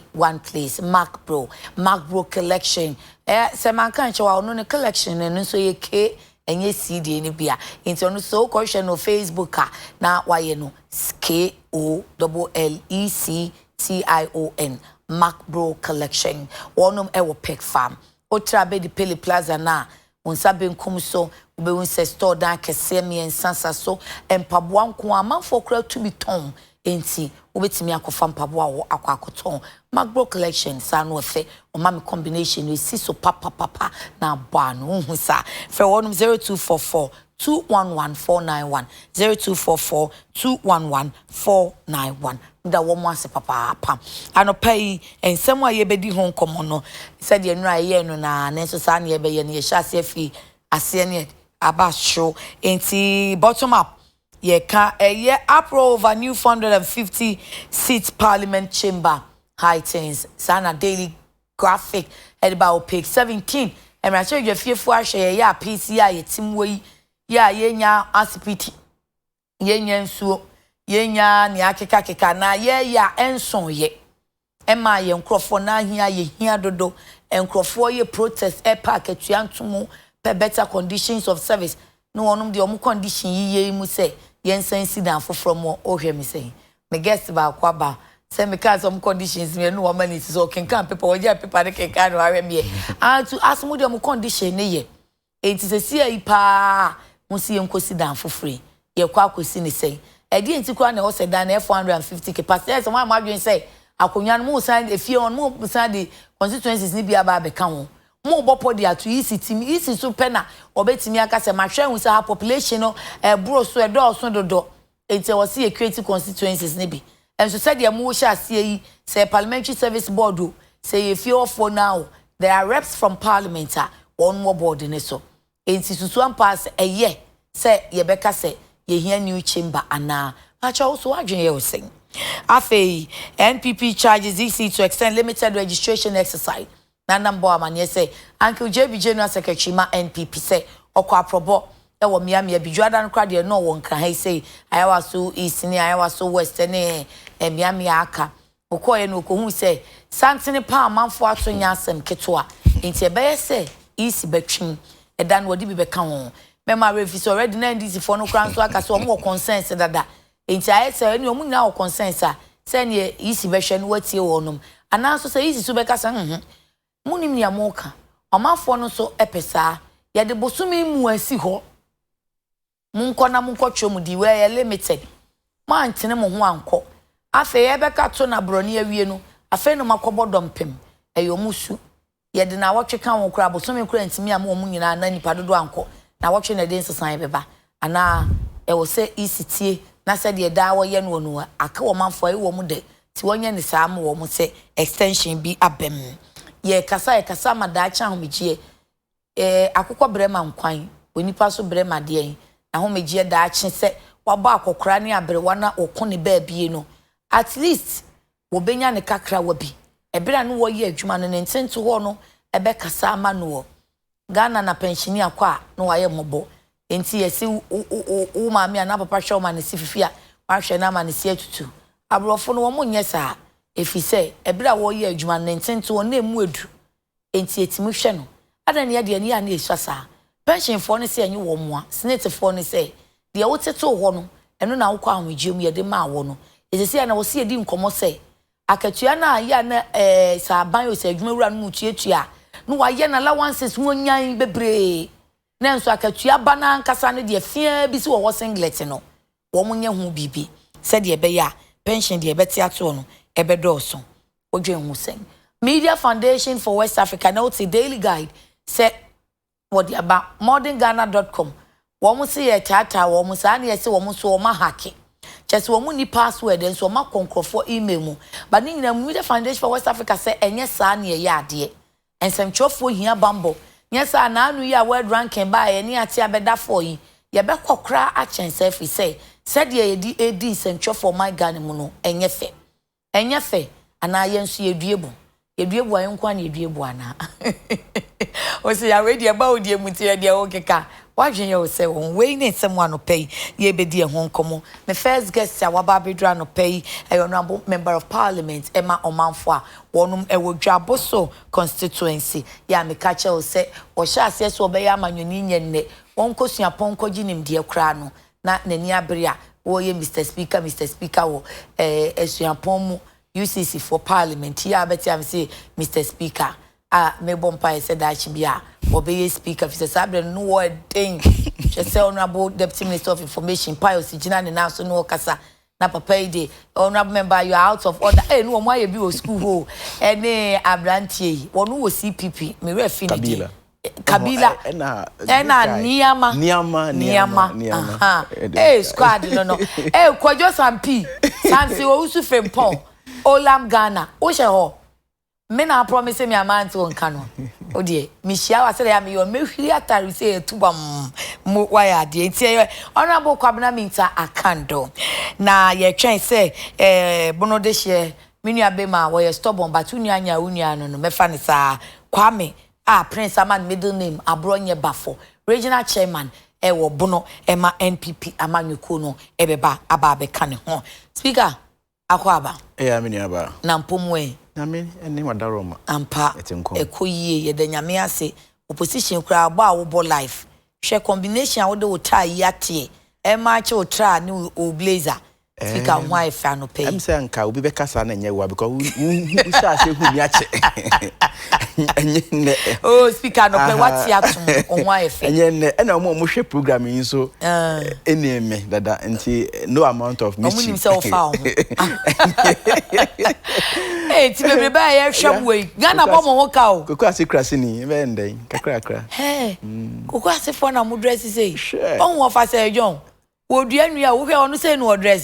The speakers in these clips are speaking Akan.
only one place, Mac Bro collection. Se man kan che wa ono ne collection no so ye K enye CD ni bia. Nti ono so ko hwe no Facebook na wa ye no KOLLECTION Mac Bro collection. Wonom e wo pick farm. Otra be di Pele Plaza na unsa benkum so ube unse store dan kese me ensansa so empaboa nko amanfo kra to be ton enti ubetimi akofa mpaboa wo akwakoton Macbro collection sa no fe o ma me combination we si so papa na ba no hu sa fe wonum 0244 211491 0244 211491 da wo mo ase papa anopai ensem a ye bedi ho nkomo no said ye nra ye no na nenso sa na ye be ye ne ye hya se fi ase ne aba show enti bottom up ye ka ye uproar over new 450 seat parliament chamber heightens sana daily graphic head about page 17 and I show you fearful ahye ya PCI ye timwe ya yenya asipiti yenya nsuo yenya ni akeka na ye ya enson ye ema ye nkrofo na ahia ye hia dodo enkrofo ye protest e park atuantomo per better conditions of service no onum de omu condition yiye mu say yensan sidan from ohwe mi say me guest ba kwaba say me cause some conditions me no woman is so can paper we get paper de can no are me and to ask mu de omu condition ne ye enti se si ayi pa mu si enkosi dan free ye kwa akosi ni say e di enti kwa na o say dan 450 capacity so ma adwen say akonya no mu san e fie on mu san de constituencies ni bia ba be kan ho mo bopo dia to isi so pena obetimi aka se mahwe hu se ha population no bro so do so dodo enti wo se create constituencies ni bi enso said dia mo sha se yi se parliamentary service board o se ye fie ofo now there are reps from parliament on more board ni so enti susu ampas eye se ye beka se ye hia new chamber ana acha wo so adwen ye wo sen afei NPP charges EC to extend limited registration exercise Nanambo amanye say Uncle JB General Secretary ma NPP say okwa aprobo e wo miamia bijuada no kwa de no won kan he say ayawa so east ni ayawa so west ni miamia aka okoye no ko say santene pa amanfo atonya asem ketoa enti ebe say east betwim e dan wodi bi beka won mema refis already na ndisi for no kran so aka so mo consensus dada enti aye say ni omu na consensus say ne east behwe no watie wonum ananso say east so beka say munim ya moka amafo no so epesa ya de bosumi mu asi ho munko na munko twom di we limited ma ntene mo ho anko afa ye beka to na broni awie no afa no makobodo mpem eyomusu ye de na wotwe kan won kura bosumi kura ntimi am omu nyina na nipa dodo anko na wotwe na de nsesan beba ana e wo se isitie na se de da wo ye no no aka wo manfo e wo mu de ti wonye ne saa mo wo mu se extension bi abem ye kasa madacha homejie akukọ brema nkwan onipa so brema de na homejie da ache se waba akokora ne abrewa na okone baabie no at least wo benya ne kakra wabi ebira no wo ye adwuma no ntento ho no ebe kasa ama no Ghana na pensioni akwa no waye mobo enti yesi wo maami ana papa hwe wo ma ne sififi a wa hwe na ma ne si atutu abrofo no wo munye saa efise ebira wo ye adwuma ntento na emu edu enti etimi hwe no ada ne ye ne ya na esasa pension for ne se anyi wo moa senate for ne se de wo teto ho no eno na wokọ ahwegiem ye de ma wo no esese na wo se edi nkomo se akatua na ya na sa ban o se adwuma wura no mu tuatua no wa ye na allowances wonyan bebre na nso akatua bana nkasa no de afia bi se wo singlet no wo munye hu bibi se de be ya pension de be tiato no ebedoso odwen hu sen Media Foundation for West Africa now it's a daily guide say what about modernghana.com wo mu se ye tata wo mu sa na ye se wo mu so wo ma hacke just wo mu ni password and so ma konkrofo email mu but ni na Media Foundation for West Africa say enye sa na ye ade ensem chofo hia bambo nye sa na anu ya world ranking ba ye ni ate abeda for yi ye be kokra a chense fi say said ye di edi sentro for my Ghana mu no enye fe ana ye nso ye duebu ayenkwa na ye duebu ana o se ya we dia ba odie muti ya dia okeka Why you say on waiting someone to pay ye be dear home come? My first guest, our Barbara no pay a honorable member of parliament, Emma Omanfwa, one ewo Jaboso constituency. Ya me catch say, or shall say so by a man you ne, one question upon coginim dear crano, not Nenia Bria, oh ye Mr. Speaker, or Esuapomu, UCC for parliament. Here I bet you say, Mr. Speaker. Me bompa said that she be a obey speaker. If it's a no word thing, she said honorable deputy minister of information, Pius Jinan now so no kasa na papa de honorable member you are out of order. Eh no why you be school ho. Ene abrantie wonu wo CPP me refinity. Kabila ena Niama. Eh squad no. Eh Kwajo Sampi. Sansi wo usu frempon. Olam Ghana. O she ho. Me na promise me amount on canon. Oh dear, Michelle, I said I am your maybe atari say to why dear. Honorable Kwabena Minta Akando. Na ye train say bono this year, Minia Bema, where you stubborn, but unia no me fanisa Kwame, Prince Aman middle name, Abronye Bafo, regional chairman, Ewo Bono, Emma NPP, Amanu Kuno, Ebeba, Ababe Kane. Speaker, Akwaba. Miniaba. Nampumwe. Eni madaroma ampa ekoyie ye de nyame ase opposition kura agba wo life hwe combination wo de wo tie yate e ma che wo tra ni o blazer speaker why fa no pay am say anka obi be kasa na nyewa because we sha say hu mi ache oh speaker no pay what ya to on why fa enye na mo hwe program yin so eneme dada nti no amount of mystery omunim say o fa eh ti bebe ba ye hwam we Ghana bo mo hoka o koko ase krase ni be ndai kakra koko ase fo na mo dress say on wo fa say John wo dua nua wo hwe onu say no dress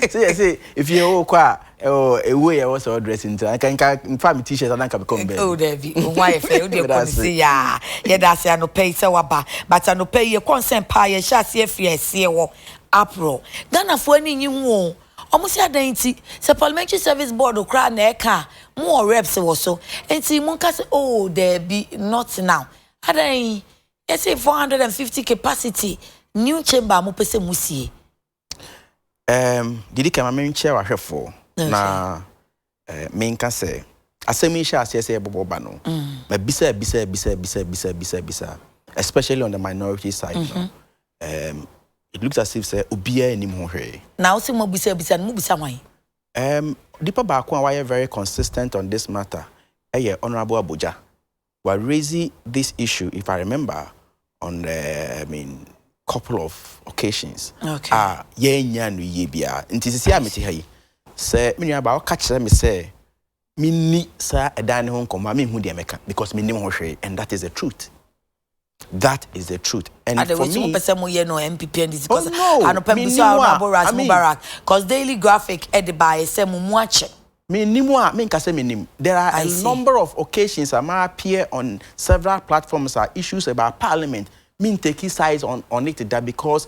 say if you kwa ewe ya was dressing to can family t-shirt and can become better oh David why fe o de say ya ye da say no pay say waba but no pay ye consent pa ye sha say free say wo apro Ghana fo ani nyi hu almost identity. The Parliamentary Service Board of Crown Eka more reps also. And see Monka oh there be not now. Ada let's say 450 capacity new chamber mo pese musie. Didi kama me chair wa hwefo na menka say asemi sha say bobo ba no. Ma bisa especially on the minority side no. It looks as if say obia enim ho hwe. Now say mo bisa no bisa wan. Dipa ba ko why very consistent on this matter. Honorable Abuja. We raising this issue if I remember on couple of occasions. Okay. Ye nya no ye bia. Nti sisi ameti hayi. Say me nua ba o ka kire me say me ni sa edan ho nkoma me hu de meka because me nim ho hwe and that is the truth. That is the truth. And for me, no MPP and this because I know people say Mubarak because Daily Graphic edit by say muache. Me nimwa me nka say me nim. There are a number of occasions I might appear on several platforms are issues about parliament. Me take size on it that because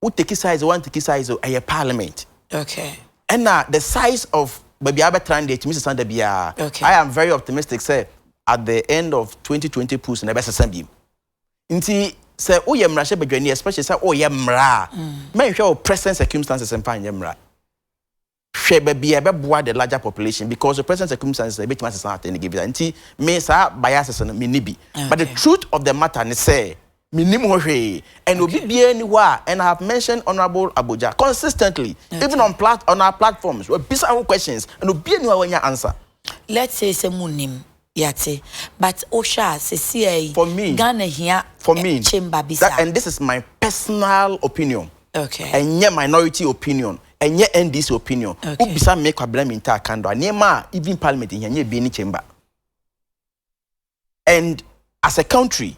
who take size one take size of a parliament. Okay. And now the size of baby Abertrand to Mr. Sandabia. Okay. I am very optimistic say at the end of 2020 push na best assembly. Nti say o ye mra she badwani especially say o ye mra men hwe o present circumstances and find ye mra hwe ba bia be boa the larger population because the present circumstances be tuma say at any give nti me sa biases no me nibi but the truth of the matter ni say me nim ho hwe and obi bia ni ho and I have mentioned honorable Abuja consistently even on our platforms we bisa questions and obi ni ho wanya answer. Let's say munim yate but Osha say for me Ghana here for me chamber bisa and this is my personal opinion. Okay. And yet minority opinion and yet NDC opinion. Who bisa make Kwabena Minta Akando and even parliament in here be any chamber. And as a country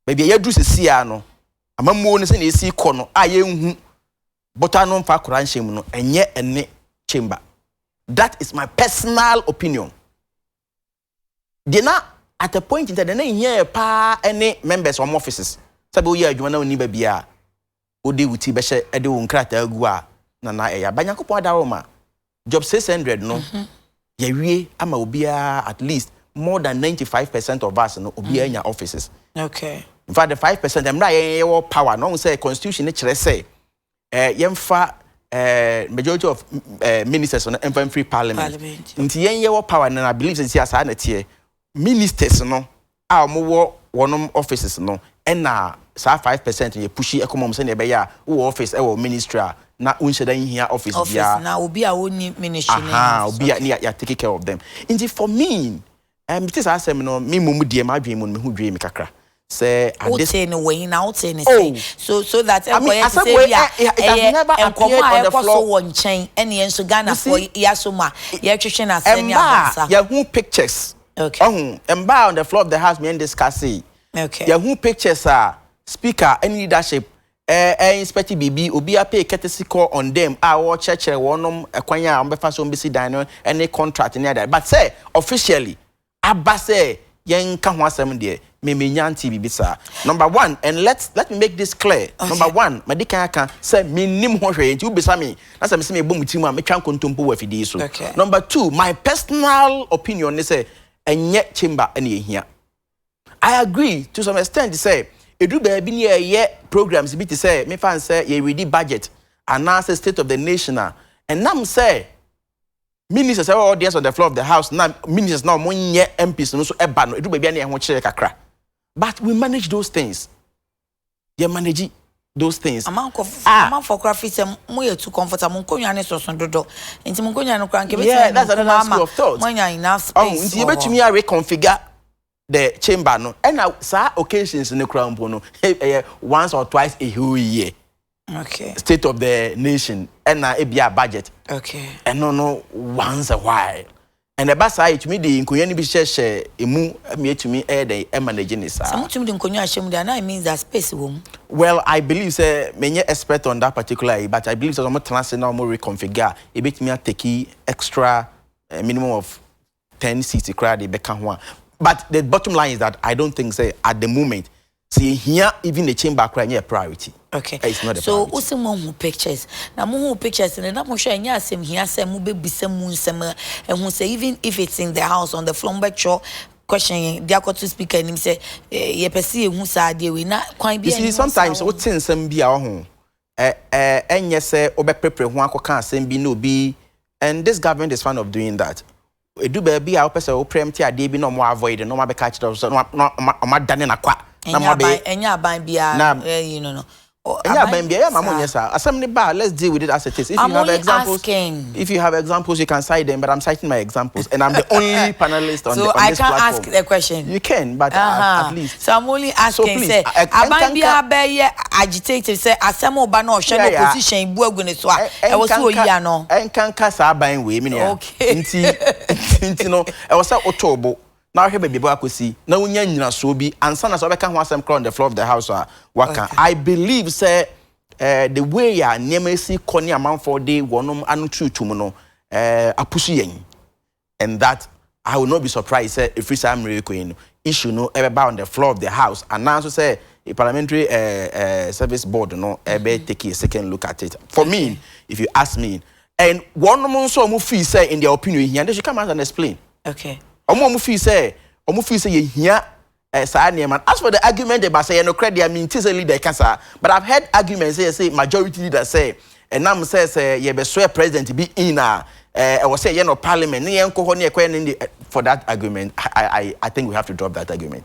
maybe you do see no amamu ne say na esi kono aye hu but anon fa koranhye no enye ene chamber. That is my personal opinion. They na at a point in time they here pa any members from offices sabi we adwuma na oni ba bia odi wuti be hye ede wo nkrata agu a na eya banyakopon adaroma job 600 no ye wie ama obia at least more than 95% of us no obia nya offices. Okay. In fact, the 5%, them right power. No one say constitution. Actually say, yemfa majority of ministers on the free parliament. Inti yenye power, and I believe it's yes, I ministers no, our more one offices no, and na sa 5% ye pushy economy say be ya office ministry na unsheda here office bia na obi a woni ministry obi a ya take care of them. Inti for me it is asem no me mumu die ma dwen mu me hu dwen me kakra say this no way now say so that I mean, it has never appeared on the floor one chain any enso Ghana for yasoma ye twehwe na say ya ya hu pictures okay emba on the floor of the house me and discuss okay ya hu pictures speaker any leadership inspect BB obi pay courtesy call on them our church wonom ekwanya ambefa so mbisi dan any contract any other but say officially abase yen ka ho asem de me nyanti bibisa number 1 and let me make this clear okay. Number 1 madika kan say me nim ho hwe nti ubisa me na say me se me bom timu a me twa nkontompo wa fidi so okay. Number 2 my personal opinion is say enye chamber ene ehia I agree to some extent say edu ba bi ne ye programs bi to say me fan say ye ready budget announce state of the nation and nam say ministers are audience on the floor of the house now ministers now monye MPs no so eba no edu ba bi na ye ho kire kakra but we manage those things you manage those things amount for graphics mo too comfortable nkonya ne so dodo nti nkonya no kran ke yeah that's another school of thought monya enough space nti you betumi a reconfigure the chamber no and now sa occasions in the crown no once or twice a whole year okay state of the nation and now it be a budget okay and no once a while and the basa it me the nkonya ni bi share emu me to me the managing is some to me the nkonya ashem there now it means that space wom well I believe say me expert on that particular but I believe so some transfer now more reconfigure e bit me take extra minimum of 10 seats crowd e be kan ho. But the bottom line is that I don't think say at the moment see here even the chamber cry a priority. Okay. It's not a so priority. also mo pictures. Na mo pictures and na mo sure anya asem here say mo be bisem mu nsem and who say even if it's in the house on the flumber cho question dia to speaker him say ye pese ehu sa de we na kwan bi. You see sometimes what nsem bi a ho enye say obeprepare ho akoka asem bi no bi and this government is fan of doing that. Edu baby a opese o preempt ade bi no mo avoid no ma be catch it so no ma dane na kwa na mo be enya aban bia you know enya aban bia ya ma mo nyesa asem ne ba let's deal with it as it is. If you have examples you can cite them but I'm citing my examples and I'm the only panelist on so on I this can't platform. ask the question. You can but at least so I'm only asking so say aban bia be agitated say asem oba na ohwe no position bu agune so a e wo so oyi ano enkanka sa aban we me ne nti no e wo say otobo na hwe bebe akosi na wonya nyina so bi ansa na so be ka ho asem crown the floor of the house waka I believe say the way ya nemesi koni amount for day wonom anu tutum no apusu yen and that I will not be surprised say if we am rekoin issue no ebe on the floor of the house and now so say a parliamentary service board no ebe take a second look at it for me if you ask me and wonom so mo feel say in their opinion here they should come out and explain okay omo feel say ye hia sa man. As for the argument about say no credit I mean tis a leader cancer but I've heard arguments say majority leaders say and now say ye be swear president be in I was say no parliament ni enko ho ne ekwe for that argument I think we have to drop that argument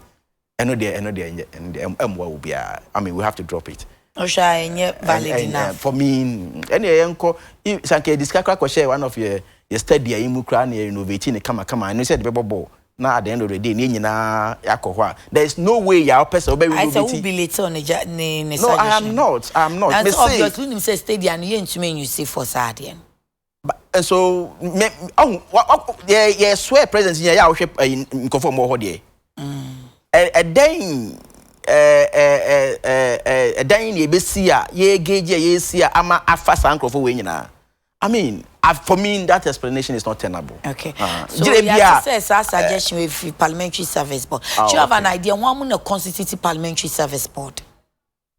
I know there will be I mean we have to drop it. Osha valid enough for me any enko sanke discuss kwa share one of your study imu kra na innovating kama I know said the bebo na at the end of the day ni nyina yakohwa there is no way your person be I say will be later on the no I am not and obviously when you say stadium you ntumi you see for sadien and so yeah swear presence here ya hwe nkofo mo ho de then then ye be see ye gauge ye see ama afasa nkofo we nyina I mean for me that explanation is not tenable. Okay. So you have to say a suggestion with parliamentary service board. Do you have an idea why we constitute parliamentary service board?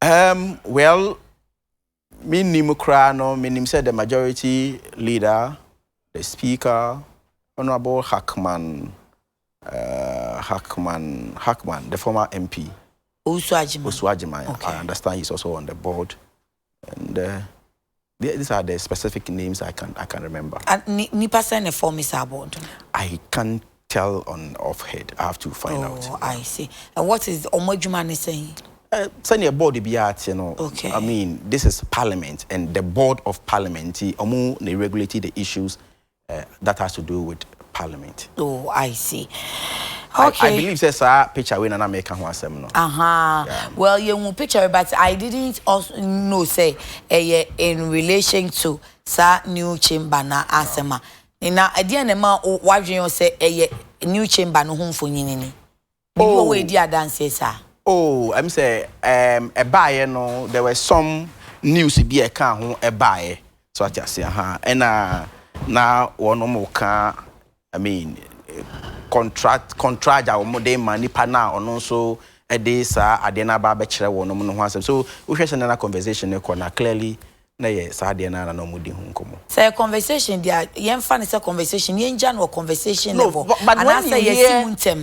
Well, me nimukra no me nim said the majority leader, the speaker, Honorable Hackman, the former MP. Uswajima. Okay. I understand he's also on the board, and these are the specific names I can remember. And nipa send a form is board. I can't tell on off head. I have to find out. Oh, I see. And what is Omojumani saying? Send your board be out, Okay. I mean, this is Parliament, and the board of Parliament, they regulate the issues that has to do with Parliament. Oh, I see. Okay. I believe there's a picture when an American was Well, you picture, but I didn't also know say in relation to sa new chamber na asema. Na ade na ma wadwen say new chamber no ho mfonyin ni. Oh, we di adanse sa. Oh, I'm say a buyer no, there were some news be a can ho a buyer. So I just say and now one more can I mean contract our modern money partner on also a day sir adena ba chere wo no no ho so we hwe na conversation e corner clearly na ye sa adena na no mudi hu nkomo say conversation dia yen fa ne say conversation yen ja no conversation level but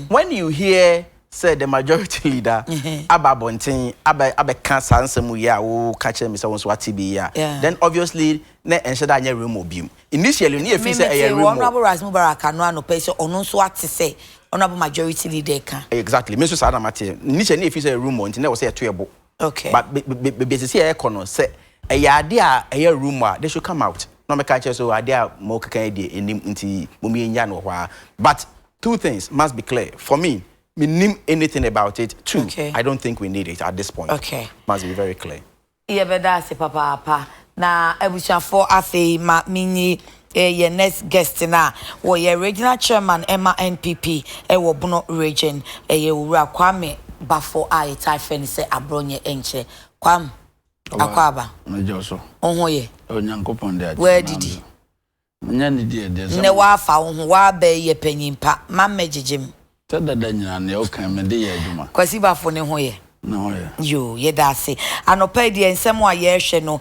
when you hear say the majority leader ababonten abeka sansemu ya wo ka chere me say won so atibi ya then obviously na ensheda anya room obium initially ni e fi say a room honorable Rasmus Baraka no ano pe say ono so ati say honorable majority leader kan exactly me so sa na mate initially ni e fi say room on na wo say eto okay but be say e kono say e ya ade a room they should come out no me ka chere so ade a mo kan dey enim nti mo mi nya no hwa but two things must be clear for me name anything about it. Two, okay. I don't think we need it at this point. Okay. Must be very clear. Yeah, but that's papa. Na ebusha for afe ma mini your next guest na wo your regional chairman Emma NPP wo Bono region ye wura Kwame Bafo a itafe ni se abronye enche Kwam akwaba mejoso onho ye onyankopon de achi where did he nyani de ne wa fa onho wa be ye panyimpa ma megegem tada danyana ne o kan me de ye adwuma Kwasi Bafo ne ho ye no ye yo ye da se anopa de ensem a ye hwe no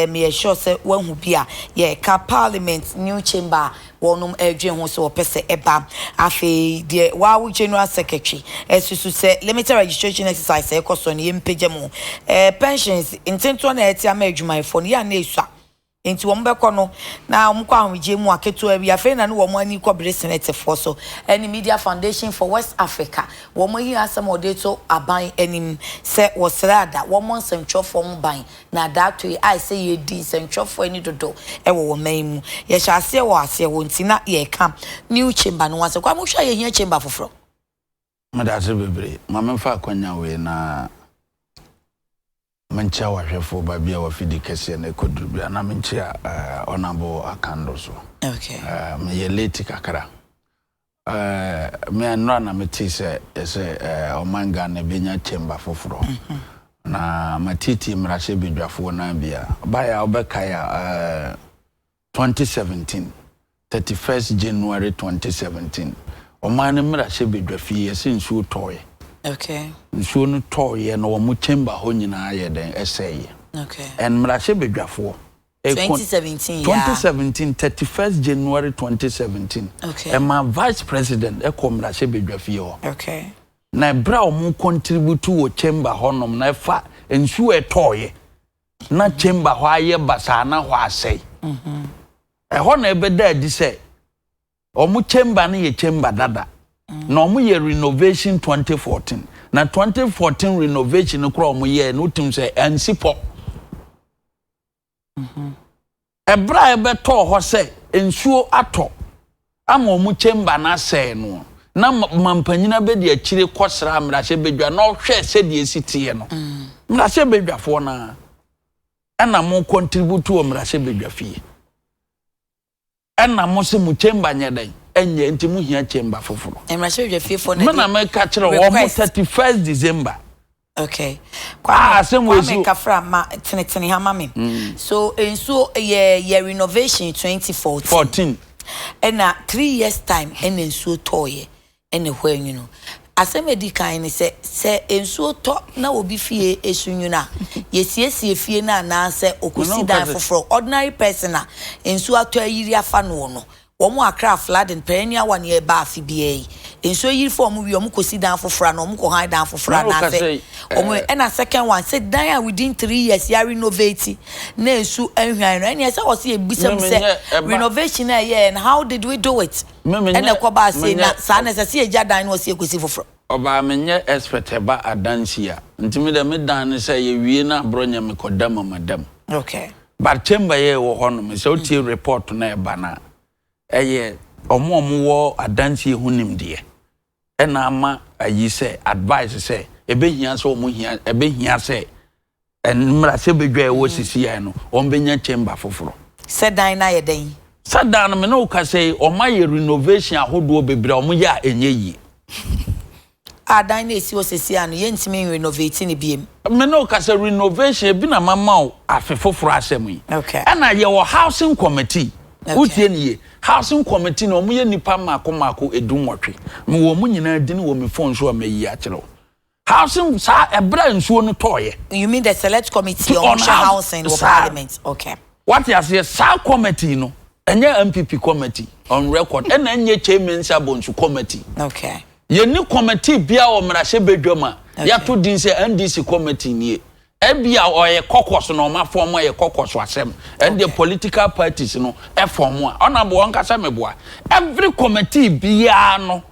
me sure se wahu bia ye ka parliament new chamber wonum adwen ho so opese eba afi de wa general secretary esusu se limited registration exercise e koso ne yempege mu pensions intento na eti ama adwuma fo ne ya na esua enti wo mbekọ no na omkọ ahụje mu aketo abi afi na no wo mani ko bre senate for so any media foundation for West Africa wo mo yi asem odeto aban enim se wo srada wo mo nsentwofo mo ban na that way I say ye di nsentwofo ani dodo e wo man mu ye sha ase wo ase wo ntina ye kam new chamber no wase kwa mo hwa ye hia chamber foforo madase bebre mamemfa akwanya we na mencha wahwefo babia wafidi kese na ekodrubia na mencha onabo akando so okay me ye late kakara me anra na meti se omanga na benya chamber foforo na matiti mrashe bidwafo na bia baya obekaya 2017 31st January 2017 omane mrashe bidwafi yesinsu toy okay nsuo no toye no wo chamber ho nyina ye den eseye okay and mrashe bedwafo 2017 2017 31st January 2017 okay and my vice president mrashe bedwafi ho okay na bra o mu contribute wo chamber honom na fa nsuo etoye na chamber ho aye basa na ho asey ho na ebeda adi se o mu chamber na ye chamber dada no mu ye renovation 2014 na 2014 renovation no kro mu ye no tim say ansipo ebra ebeto ho say ensuo ato ama mu chamber na say no na mampanyina be de akire kwosra mrahye bedwa na ohwe se de esitie no mrahye bedwafo na ana mu contribute to mrahye bedwafie ana mo se mu chamber nyeden enye nti mu hia chamber foforo emrashe bedwafie for na na me ka kire wo 31st December okay kwa semwezu kafra ma tenetene ha ma me so enso ye renovation 2014 and 3 years time and enso toye and when you know asemedi kan ni se enso to na obi fie esunyu na yesiesie fie na na se okosi dan foforo ordinary person na enso ato ayiri afa no no wo mo akra flooding perennial one year ba afi bia enso yi form we omo kosi dan fofora na omo ko han dan fofora na say omo and a second one say dan within 3 years ya renovate na ensu enhwan and yes I say ebisam say renovation and how did we do it and the kwaba say na sa na say eja dan no say kosi fofora oba menye expert ba adansia ntimi de me dan say ye wie na bronya me kodam madam okay but chamber ye wo hono me say o tie report na e bana eye omo wo adansie hunim de ena ama ayi say advice say ebehia so omo hia ebehia say enmra se bedwa e wo sisi ya no ombenya chamber foforo said dan na ye den said dan me no ka say omo ye renovation ahodo bebre omo ya enye yi adan na esi wo sisi anu ye ntimi renovate ni biem me no ka say renovation bi na mama o afefoforo asem yi okay ena ye wo housing committee utie niye housing committee no omo ye nipa mako edunwotwe me wo mu nyina di ni wo me phone so amayi a kire housing sa ebra nsuo no toye you mean the select committee on housing or parliament okay what you say sa committee no enye MPP committee on record and enye chairman sabonsu committee okay ye ni committee bia o mrahye bedwama ya to din say NDC committee nie ebia oye kokoso no ma form oye kokoso asem and the political parties no e form a ona bo nkasa meboa every committee bia no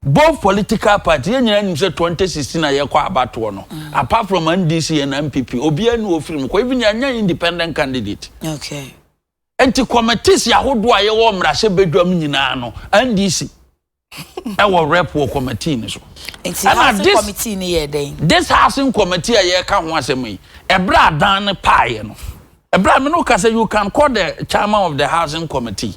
both political parties yenyina nim say 2016 na ye kwa abato no apart from NDC and MPP obia ni ofiri ko even anya independent candidate okay enti committees ya hodo aye wo mrahye bedwam nyina no NDC our rep wo committee ni so and this committee ni ye den this housing committee aye ka ho asem yi ebra dan ne paaye no ebra me no ka say you can call the chairman of the housing committee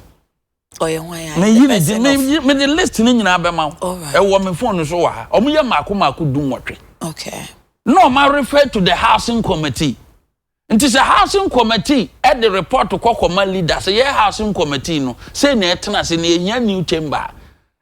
oh ye wan ya me the list ni nyina be ma e wo me phone so wa omo ye mako dunwotwe okay no ma refer to the housing committee it is a housing committee at the report to kokoma leaders ye housing committee no say na etena say na ehia new chamber.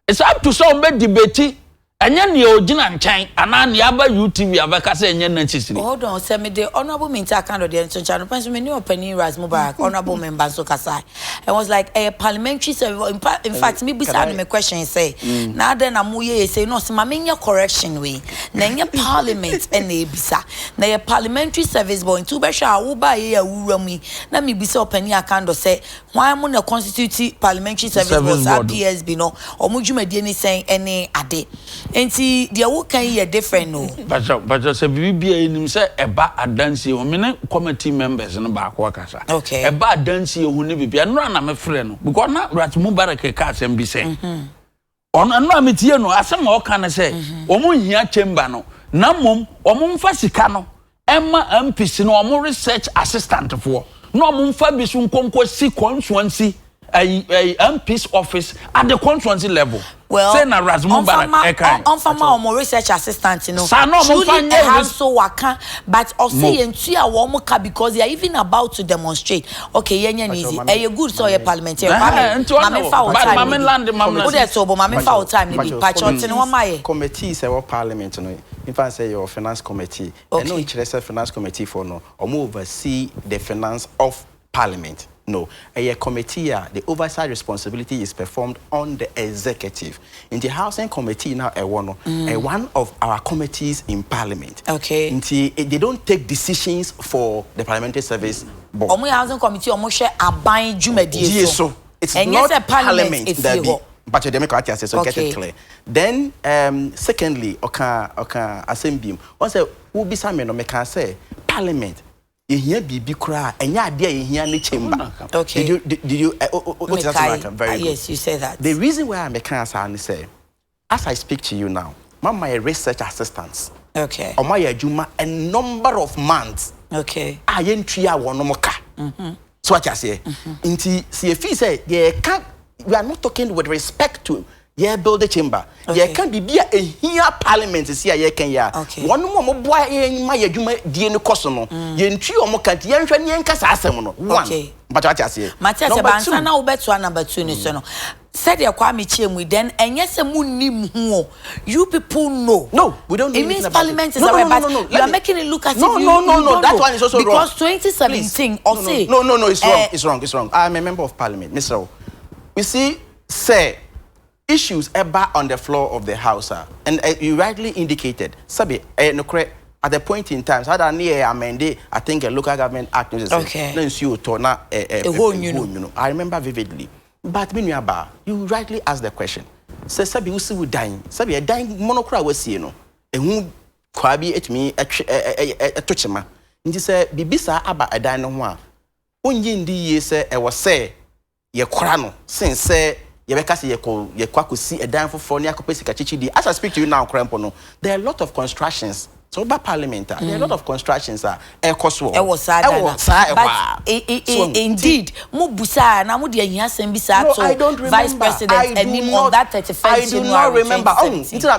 It's up to some debate. Anya ni ogina nchen ana ni aba UTV abaka say enya na chisiri. Hold on, say me the honorable minister kind of the channel person me new opening Raz Mubarak honorable member so kasai. I was like a parliamentary service in fact me bisa me question say na then amuye say no say manya correction we. Na nya parliament and na bisa. Na ye parliamentary service boy to be sure wo ba ye awura mu na me bisa opening account say why mo na constitute parliamentary service board PSB no omudwumade ni say any ade. Enti dia wo kan ye different no but say bibia enim say eba adansi o me ne committee members no ba ko akasa okay eba adansi hu ne bibia no na me frɛ no because na rat mubarak ka asem bi say on no ametie no asem o kan say omo hia chamber no na mom omo mfa sika no emma MPC no omo research assistant for no omo mfa bi so nkonko si constituency a MP's office at the constituency level. Well, say na Razmu Barak on farmer or research assistant, you know. Truly have so waka, but or say entu a womoka because they are even about to demonstrate. Okay, yenye easy. A good so your parliamentary. Mame fa time. Mame land mame. Who dey so but mame fa time ni bi patch on tin one my. Committee say what parliament no. In fact say your finance committee. And no interest finance committee for no. Or oversee the finance of parliament. No, a committee, the oversight responsibility is performed on the executive. In the housing committee now, one of our committees in parliament. Okay. They don't take decisions for the parliamentary service board. Omo housing committee, omo share aban jumedi. So it's not a parliament that be. But you make it so get it clear. Then, secondly, okay, assembly. Once who be some no can say parliament. Here be cry and ya dear here in the chamber. Okay. Did you very good. Yes, you say that. The reason why I'm a cancer say, as I speak to you now, my research assistants. Okay. Or my juma a number of months. Okay. I ain't tria one no more. So what I say? Inti CFE say, we are not talking with respect to build the chamber. Okay. Can't be a here parliament to see a Kenya. Okay. One more boy in my DNA Cosono. Yen tree or more can't yen Casamono. Okay. But what I say, Matthias Bansa now bet one number 2 ni sono. Said ya kwame chiem we then and yes a moon you people know. No, we don't know. It means parliament is no. You are making it look as if you no. That one is also wrong. Because 2017 or say no, it's wrong. I am a member of parliament, Mr. We see, say issues about on the floor of the house, and you rightly indicated, Sabi, no correct. At the point in time, so that near amended, I think a local government act. Okay. I remember vividly. But you rightly asked the question. Say Sabi usi would dying. Sabi a dying monocra was no. And who kwabi et me a touchema. And you say Bibisa aba a dying one. Unyin di say I was say ye crano since say ye kwaku see a dying for near Copesica Chichi. As I speak to you now, Crampono, there are a lot of constructions. So by parliament, there are a lot of constructions are but indeed, Mubusa na mudi yasem bisa no, I don't remember. Vice President and him on that 31st I do not remember.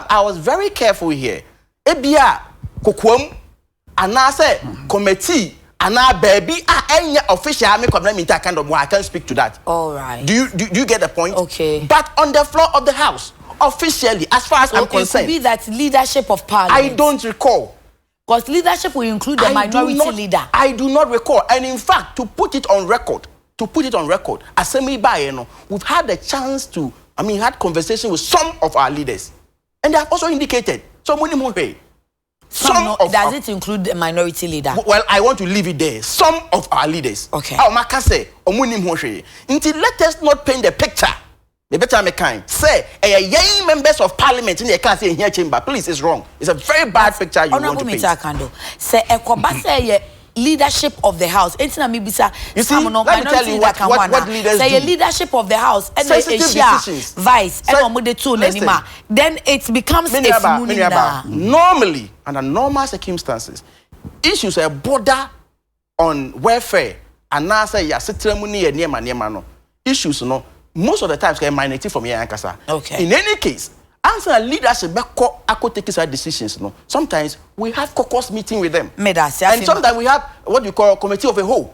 I was very careful here. Ebia kokwom anase committee ana baby any official me kind of I can't speak to that. All right. Do you get the point? Okay. But on the floor of the house, officially, as far as I'm concerned, it could be that leadership of parliament. I don't recall. Because leadership will include the minority leader. I do not recall. And in fact, to put it on record, Assembly by we've had the chance to, had conversation with some of our leaders. And they have also indicated, does it include the minority leader? Well, I want to leave it there. Some of our leaders. Okay. Until let us not paint the picture. The better make kind. Say, young members of parliament in the can't say in here chamber. Please, it's wrong. It's a very bad picture you want to paint. Say, leadership of the house. You see, let me tell you what leaders say do. Leadership of the house. And decisions. Vice. Then it becomes a normally, under normal circumstances, issues are border on welfare. And now say, issues, most of the times can minority from here Ankasa. Okay. In any case, answer leadership take decisions. Sometimes we have caucus meeting with them. And sometimes we have what you call committee of a whole.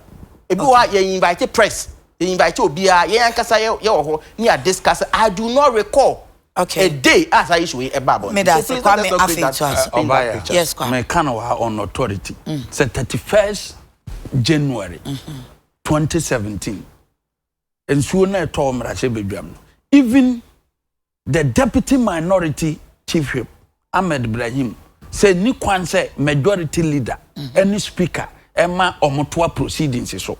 If you invite press, you invite Obia, Ankasa, you discuss. I do not recall a day as I issue a babble. Yes, on authority. Say 31st January 2017. And even the deputy minority chief whip Ahmed Ibrahim said ni kwan say majority leader any speaker Emma Omotoa proceedings so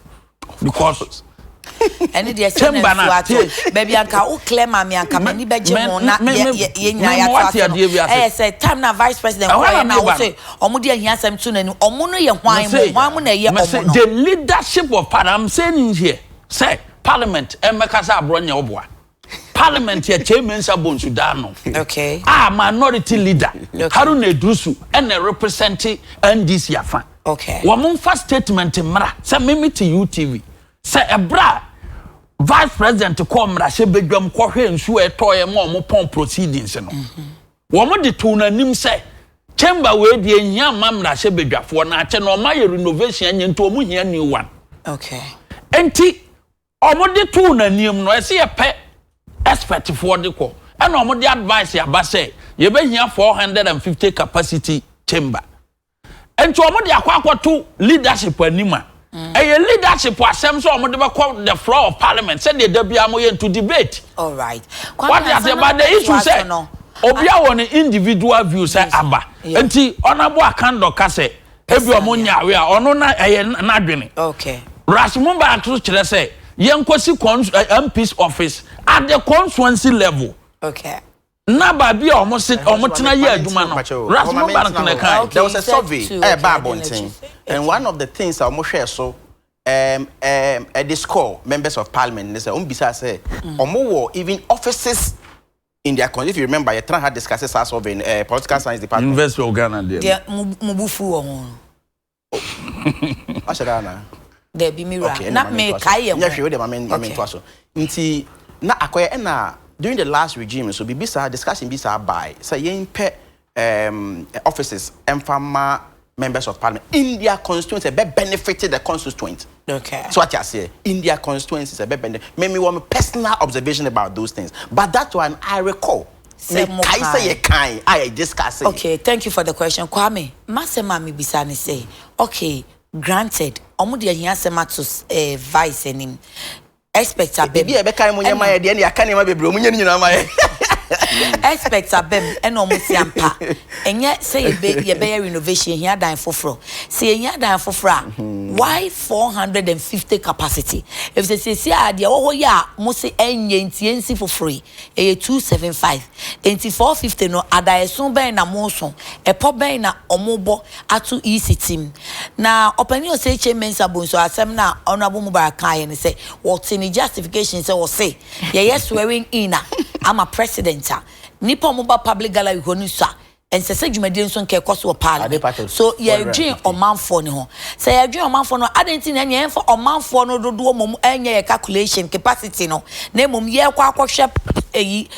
because any the baby anka o claim am anka mani beje mo na ye nya ya say time na vice president why na wo say omo de ahiasem tu nanu omo no ye hwan mo na ye omo no the leadership of parliament I'm saying here say Parliament, Emekasa Abronya Obwa. Parliament, your chairman Sabon Sudano. Okay. Minority leader. Harun Edrusu, and a representing NDC Yafan. Okay. One first statement in Mra, say me to UTV. Say a bra, Vice President to come Rashebegum Kohe and Sue Toy and more pon proceedings. Woman de tuna nim say, Chamber where the young mam Rashebega for Nachen or my renovation into a new one. Okay. Enti Omode tu na nim no ese ye pe expert for the call and omode advice ya ba say ye be hia 450 capacity chamber enti omode akwa to leadership anima e leadership asem so omode be call the floor of parliament say the dabia mo ye to debate. All right. What is about the issue say obia won individual views say aba enti onabo akando ka say ebi omonya we ono na nadwene. Okay. Rasmumba atru kire say Yankosi MP's office at the constituency level. Okay. Naba be almost tena ye aduma no. There was a survey and one of the things I share so this call members of parliament they say say even offices in their country. If you remember, you had discussed this survey in political science department. University of Ghana there. Mubufu there be mirror. Okay, not me kai nti na akoye na during the last regime so bibisa discussion bisa by say yen pe offices and farmer members of parliament in their constituency be benefited the constituent. Okay. So what I say in their constituencies be benefit me want personal observation about those things, but that one I recall I discuss it. Okay, thank you for the question. Kwame masema mi bisa ni say okay, granted omo de ahiasema to vice enim expect a baby e be kan mo nyama ye de ne aka ne ma bebre omo nyani nyina ma ye Experts abem eno mo siampa. Enye say ye be renovation here dan foforo. Say here dan foforo. Why 450 capacity? If they say ade wo ya mo se enye ntiensi foforo e 275. Enti 450 no adaeso ben na mo so. Epo ben na omobo atu EC team. Na opinion say chairman sabonso asem na honorable Mubarak kan say what in justification say or say ye swearing in I'm a president nipa moba public gallery honu sa ense se dwumade nso nke koso parliament so ye dream omanfo ne ho say ye dream omanfo no adenti na nye enfa omanfo no dodo mom enye ye calculation capacity no na mom ye kwa akwhwe eyi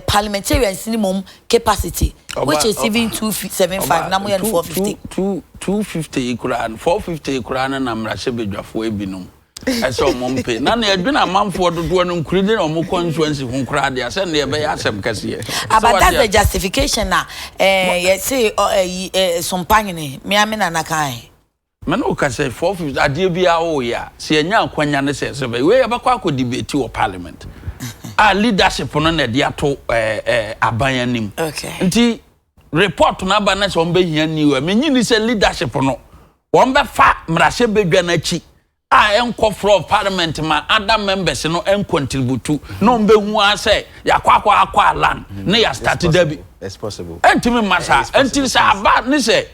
parliamentarians ni mom capacity which is even 275 na mo ye 450 250 ikura 450 ikura na mrahye bedwafo ebinom eso mompe na na adwena manfo dodo no nkuride na omo constituency hu kura de ase na ye be asem kase but that's the justification na ye say some panyene me amena na kan me no ka say 450 ade bia o ya se nya akwanya ne se be we ye be kwa ko debate o parliament leadership no na de ato abanyanim okay nti report na ba na so mbe hia ni we me nyini se leadership no won be fa mrahye bedwa na chi enko from parliament ma other members no contribute no mbe hu ase yakwa land na ya start dabi it's possible entimi masa enti sa aba ni se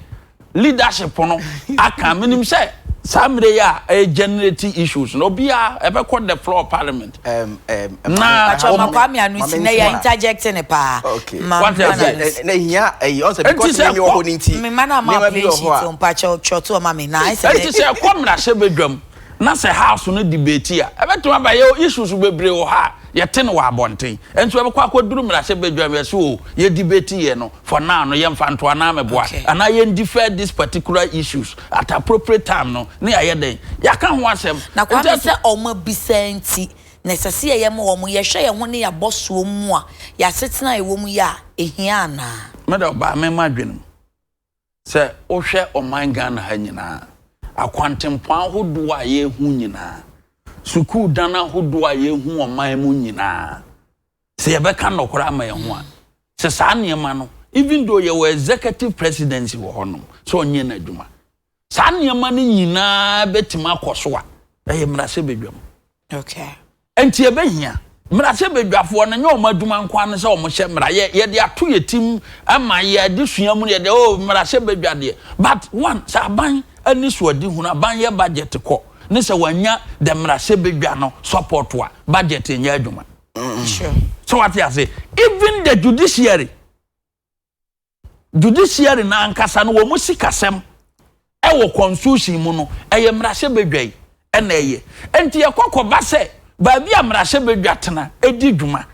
leadership no aka minim se samre ya generate issues no bia ebe call the floor parliament na choma kwa mi anu si na ya interject ne pa what na hia also because me wo honi nti me mana ma place to pa choto o ma me na enti se kwamra se bedwam na se house no debate a ebeto ba ye issues bebre wo ha ye te no wa abonten ento ebe kwa akwaduru mra se bedwam ye so ye debate ye no for now no ye mfa nto ana meboa ana ye defer this particular issues at appropriate time no na ye den ya ka ho asem na kwa se omo bisanti necessary ye mo omo ye hwe ye ho ne ya boso mu a ya setena e wo mu ya ehia na me da ba me madwenum se o hwe o man Ghana ha nyina akwantempan hodo a ye hu nyina suku dana hodo a ye hu oman mu nyina se ye beka nokora ma ye hu a se sa niema no even though ye were executive presidency wo honom so onye na adwuma sa niema no nyina betima akoso a ye mrase bedwam okay enti ye behia mrase bedwafo no nye o madwuma nkwa ne se o mo hye mra ye de ato ye tim ama ye de suamu ye de o mrase bedwade but one sa ban ani so adi huna ban ye budget ko ne se wanya de mrase bedwa no support wa budget nya adwuma sure so what you say even the judiciary na ankasa no wo musikasem e wo constitution mu no eye mrase bedwai e na eye enti ye kokoba se ba bia mrase bedwa tena edi dwuma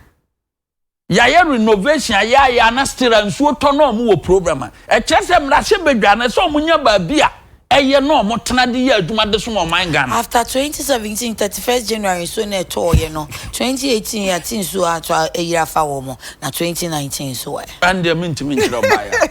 ya renovation ya na still nsuo to no mu wo program e chese mrase bedwa na so munya ba bia eye no mo tena de ya adwuma de so mo man Ghana after 2017 31st January so na to ye no 2018 ya tin so ato eyira fa wo mo na 2019 so e and the mintimi nchire ba ya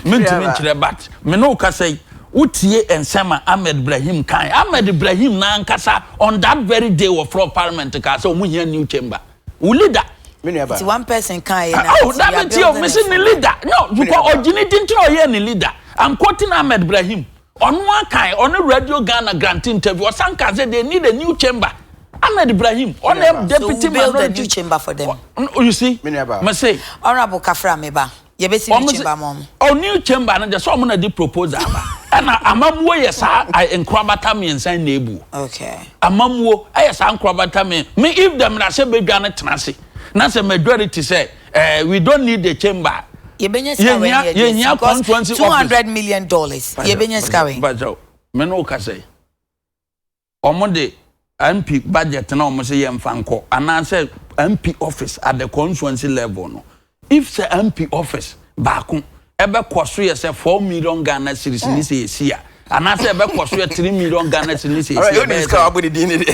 mintimi nchire but me no ka say utie ensema Ahmed Ibrahim kan Ahmed Ibrahim na ankasa on that very day of floor parliament ka say omuhia new chamber u leader it's one person kan na oh that means you missing the leader no because originally ntino ye ni leader I'm quoting Ahmed Ibrahim on one kind on a radio Ghana grant interview or some say they need a new chamber Ahmed Ibrahim on them deputy build a new chamber for them you see me say honorable Kafra meba ye be see new chamber mom oh new chamber na just so na di proposal ba na amamuo ye sa enkrabata me nsan na ebu okay amamuo aye sa enkrabata me if them na say bedwa na tenase na say majority say we don't need the chamber Yebenya skawe $200 million. Yebenya skawe. Bajo, me no ka say. Omo de MP budget na omo say yem fanko. And say MP office at the constituency level no. If say MP office baako ebe kwaso ye say 4 million Ghana cedis ni say sia. And say ebe kwaso ye 3 million Ghana cedis say sia. You need to abudi di ni.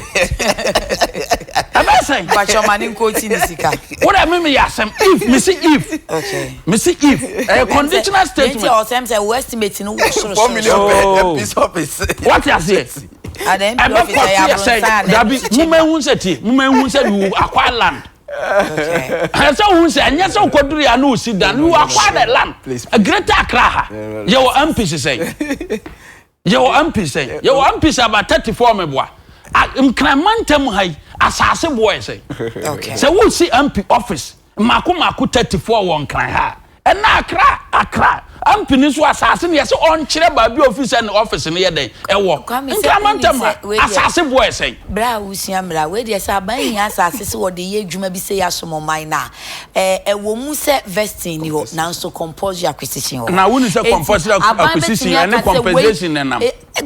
Saying, but your man in coaching sika. What I mean, if, me see if. Okay. Me see if. A conditional statement. Or some say we estimate no 4 million piece office. What you say? And then I Dabi, mumen hun say you acquire land. Okay. So who say anya so koduru ya no sit down. You acquire the land. A greater Accra. You MPs say. You MPs say. You MPs about 34 meboa. Mkramantem hai asase boy say. Okay. So who see MP office maku 34 won kran ha. And na Accra. Ampini so asase ne yese on kire ba bi office and office ne yeden e wo nkramantem asase boy say bra wusia mra we dey say aban yin asase se wo dey ye adwuma bi say yasomoman na wo mu se vesting ni ho na so compulsory acquisition ho na woni say compulsory acquisition and compensation na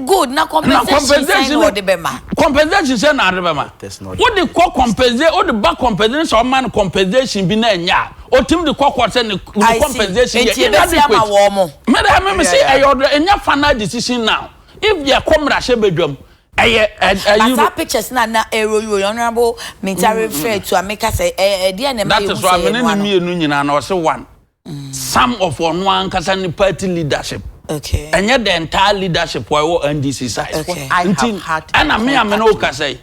good na compensation wo dey be ma compensation say na dey be ma what the compensation what the back compensation so man compensation bi na nya o tim the kokko say the compensation ye me say enya final decision now if you come ra she bedwam asa pictures na honorable military refer to America say dia na that is why me ni nyina na o say one some of one kasa ni party leadership okay enya the entire leadership wo NDC side okay. I have had and me no ka say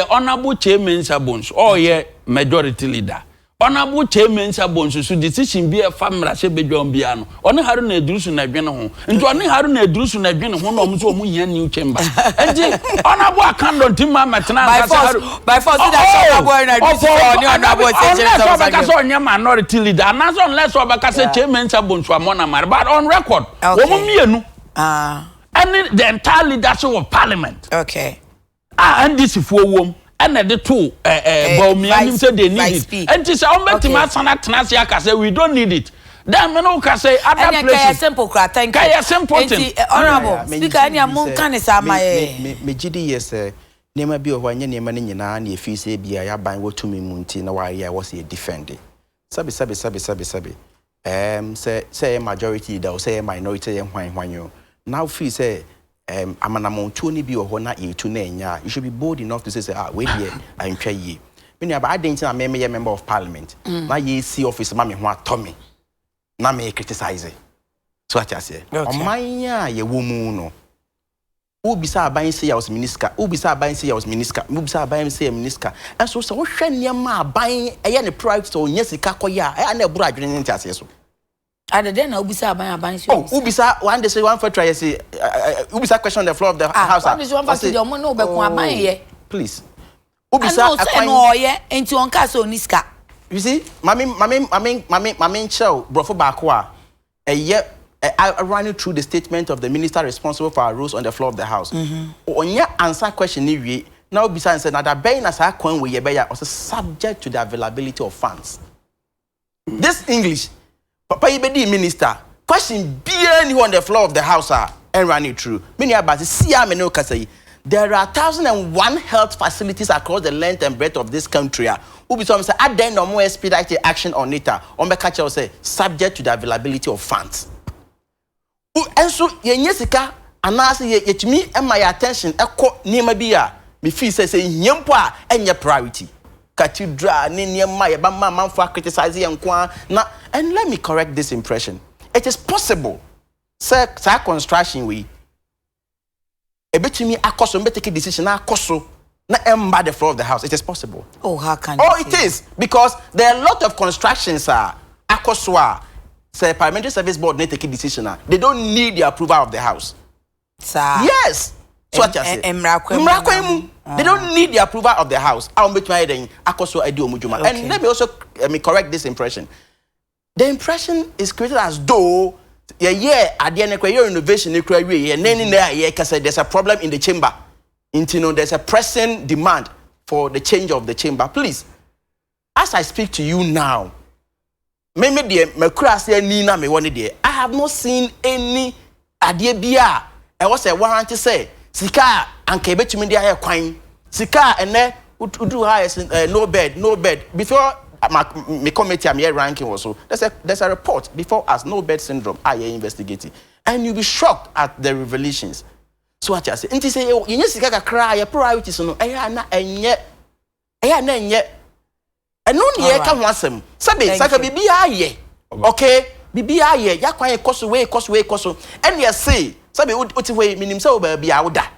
honorable chairman sabons or ye majority leader honorable chairman sabons so decision bi e famra she bedwam bia no oni haru na edurusu na dwene ho nti oni haru na edurusu na dwene ho na omo so omo hia new chamber enti honorable akando ntima metena nkasa haru by force that honorable na edurusu oni honorable chairman so onye minority leader anaso unless obaka say chairman sabons amona mar but on record omo mienu and the entire leadership of parliament okay and this if wom and the two Baumianim said they need it. And this say we don't need it. Then me can say other places. Simple cry, thank you. Kaya simple thing. Honorable speaker any amon kan say me gidi yes nema bi o hwanye nema ne nyina na efi say bia ya ban wo tumi mu nti na wa ya was defend. Sabi say majority da o say minority ye hwanyo. Now feel say amanamon ni bi oho na etu na enya you should be bold enough to say we here antwa yi me aba adentin na me member of parliament na ye see office ma me ho atomi na me criticize so acha say omanya ye wo mu no ubisa aban say ya was minister ubisa aban say ya was minister ubisa aban say ya minister and so wo hwe niam aban eye ne private so nya sika koya na eburu adwene nti ase so Other than Ubisa ban oh, Ubisa one day say one for try say Ubisa question on the floor of the house. Please. Ubisa no ye enti on kaso niska. You see, mami chow brofo bakwa running through the statement of the minister responsible for our rules on the floor of the house. Onya answer question ni wie na Ubisa and said na that be na sa kwan we ye be ya also subject to the availability of funds. This English Papa Ibedi minister, question be anyone on the floor of the house and run it through. Many about there are 1,001 health facilities across the length and breadth of this country. Who be some say at then no more expedited action on it. On the catcher say subject to the availability of funds. And so yenyesika anase yetimi and my attention eko nima bia me feel say nyempo enye priority. Cathedral criticize and let me correct this impression. It is possible sir construction we a bit me akoso take a decision na akoso na emba the floor of the house. It is possible. Oh, how can it is because there are a lot of constructions akoso say parliamentary service board need take a decision they don't need the approval of the house. Sir. Yes. So what you say? They don't need the approval of the house. And let me also correct this impression. The impression is created as though at the end of your innovation, there's a problem in the chamber. There's a pressing demand for the change of the chamber. Please, as I speak to you now, I have not seen any idea. I was a warranty say. Sika anke betumi dia kwan sika ene udu highest no bed before my committee am here ranking also there's a report before us no bed syndrome are investigating and you'll be shocked at the revelations. So what you say nti say yenye sika kakra your priorities no na enye eno ne ka ho asem sabe saka bibia ye okay bibia ye yakwan ekoso we ekoso and you say sabe uti we minim say oba bia woda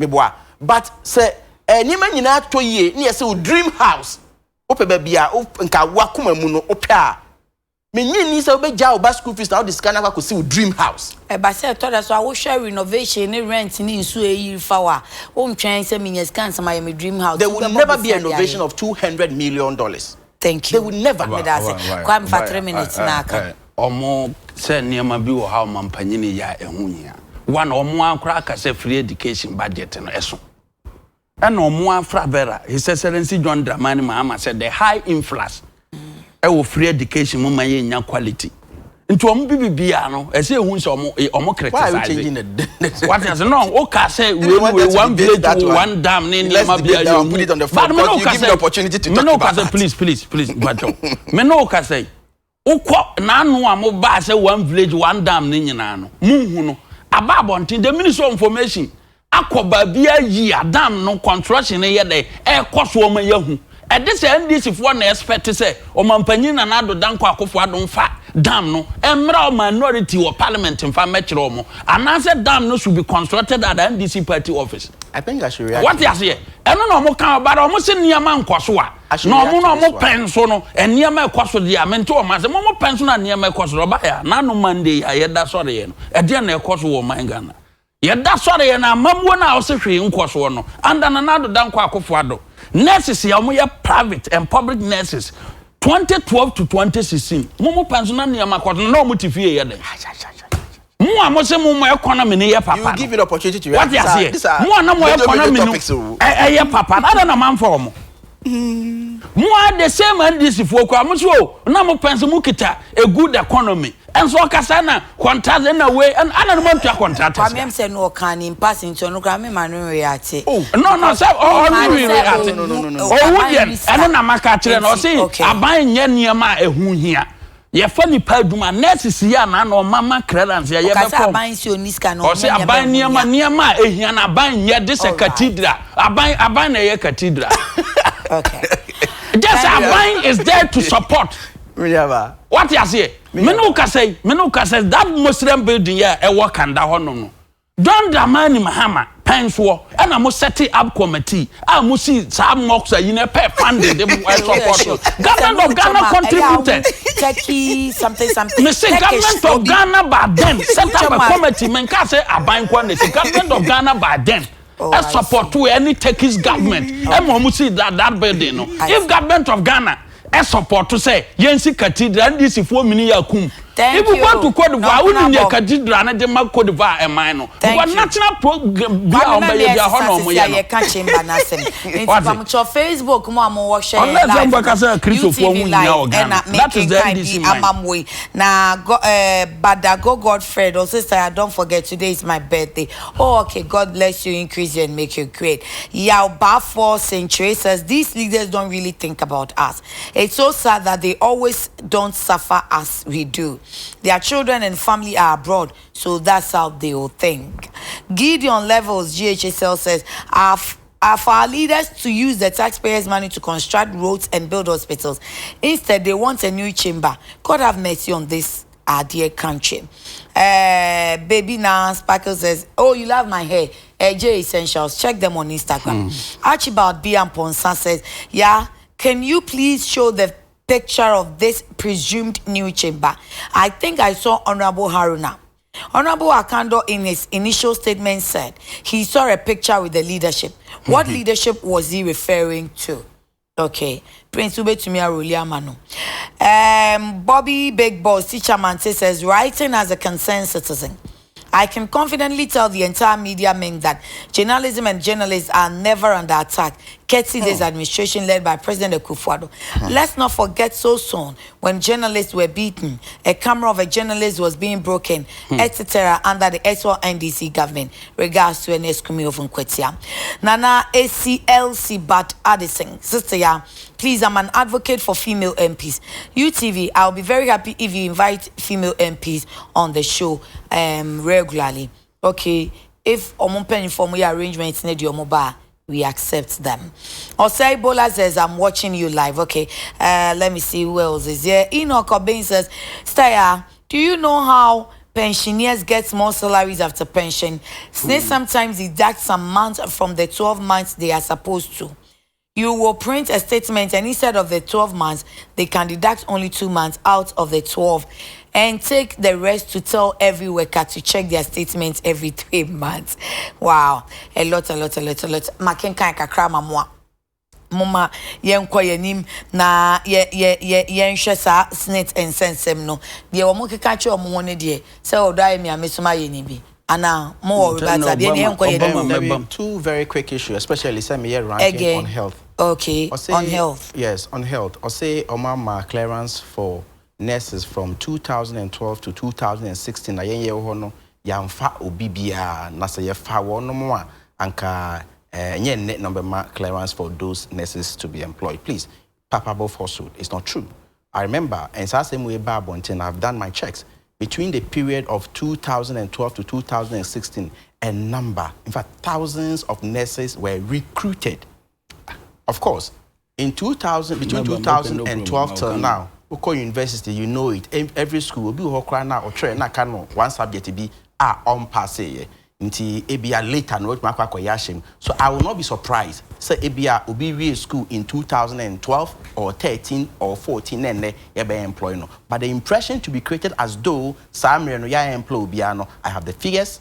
meboa but say enima nyina to ye na say dream house Ope baby a nka wakoma mu no ope a menyi ni se obeja oba school fees now this kind of akose wo dream house ba say to that so I will share renovation ni rent ni nsu eyi fawa o ntwen se minya scan some my dream house. There will never be a renovation of $200 million. Thank you. They will never. Come for 3 minutes now. Omo say niema bi wo ha mampanyini ya ehunya. One omo ankra aka say free education budget no eso. And omo afra vera His Excellency John Dramani Mahama said the high influx e free education mo ma ye nya quality. Into omo bibia no e say ehun say omo criticize. Why are you changing the What is no o ka say we one village one dam ni niema bia you put it on the floor because you give me the opportunity to talk about that. Please bacho. Me no ka say ukọ na anu a mo ba say one village one dam ni nyina no munhu no ababontin the Ministry of Information akoba bia yi adam no construction ye dey e koso o ma yahu e de say NDC fo na expect say o mampanyin na nado danko akofo adon fa dam no emra o minority or parliament mfa mekire o mo anase dam no should be constructed at the NDC party office. I think I should react. What you say? Eno no mo kan obara o mo se niama nkoso a no mo penso no niama ekoso dia mente o ma se mo penso na niama ekoso ro ba ya na no Monday ya yeda sore ye no e de na ekoso wo man Ghana yeda sore ye na mamuo na o se hwe nkoso no anda na nado danko akofo ado nurses ya mo ye private and public nurses 2012 to 2016 mo penso na niama ekoso no mo tifie ye de mo amose mo economy ne ye papa you give it opportunity to what you say mo na mo economy no ye papa na na man for mo mo the same NDC for kwa mo so na mo pense mo kita a good economy and so kasa na contract na way and ana no tua contract I am say no can in passing to no gra me manu react no say react no oh we and na maka kire na o say aban nye niema ehu hia ye fa nipa aduma nurses ya na na o mama clearance ya ye be form aban si oniska no o say aban niema ehia na aban ye de se cathedral aban na ye cathedral. Okay. Just aban is there to support. What you say? Me no ka say that Muslim building here e work and da hono no. John Dramani Mahama penso and am set up committee. I must see some mocks you know pay funded the support. Government of Ghana contributed. Turkey something. Me say government of Ghana by then set up a committee. Men can say aban kwande. Government of Ghana by then. Support to any Turkish government. See that building. No. If government of Ghana support to say Yensi Cathedral this is 4 million kum. If we want to Cote d'Ivoire, we need a cathedral and the Cote d'Ivoire and mine. But national program be on by your honor. I can't chamber nothing. It's your Facebook, Mama, watch live. That is the NDC. Now, Badago Godfred, or sister, I don't forget today is my birthday. Oh, okay. God bless you, increase you, and make you great. Yao Bafo Century says these leaders don't really think about us. It's so sad that they always don't suffer as we do. Their children and family are abroad, so that's how they will think. Gideon Levels, GHSL says, are for our leaders to use the taxpayers' money to construct roads and build hospitals. Instead, they want a new chamber. God have mercy on this, our dear country. Baby Nan Sparkle says, oh, you love my hair. J Essentials, check them on Instagram. Archibald B. Amponsa says, yeah, can you please show the picture of this presumed new chamber? I think I saw Honorable Haruna. Honorable Akando in his initial statement said he saw a picture with the leadership. What leadership was he referring to? Okay. Prince Ube Tumia Rulia Manu. Bobby Big Boss Teacher Mante says, writing as a concerned citizen, I can confidently tell the entire media men that journalism and journalists are never under attack. This administration led by President Akufo-Addo. Let's not forget so soon when journalists were beaten, a camera of a journalist was being broken, etc. under the actual NDC government. Regards to Ernest Kumi of Nkwetia. Nana ACLC Bat Addison. Sister ya, please, I'm an advocate for female MPs. UTV, I'll be very happy if you invite female MPs on the show regularly. Okay, if Omumpen inform your arrangements need your mobile, we accept them. Osai Bola says, I'm watching you live. Okay, let me see who else is here. Enoch Obin says, Staya, do you know how pensioners get more salaries after pension? Snake sometimes deduct some months from the 12 months they are supposed to. You will print a statement, and instead of the 12 months, they can deduct only 2 months out of the 12 and take the rest to tell every worker to check their statements every 3 months. Wow. A lot. Makenkan kakra mamwa. Mama yenkwa yenim na yenhwe sa snit ensensem no. De omo keka che omo woni de se odai mi amesoma yeni bi. Ana more about two very quick issues, especially some year ranking again, on health. Okay, say, on health. Yes, on health. Or say Omama clearance for nurses from 2012 to 2016. Na yenye hono yamfa obibia na se ye fa wono mo anka net number clearance for those nurses to be employed. Please, palpable falsehood. It's not true. I remember, and so same way Babontin, I've done my checks. Between the period of 2012 to 2016, a number, in fact, thousands of nurses were recruited. Of course, in between 2012 till now, Oko University, you know it. Every school will be now or train one subject to be on passe. Until Abia later, so I will not be surprised. Say Abia will be real school in 2012 or 13 or 14, and they be employed. No. But the impression to be created as though some employed. I have the figures,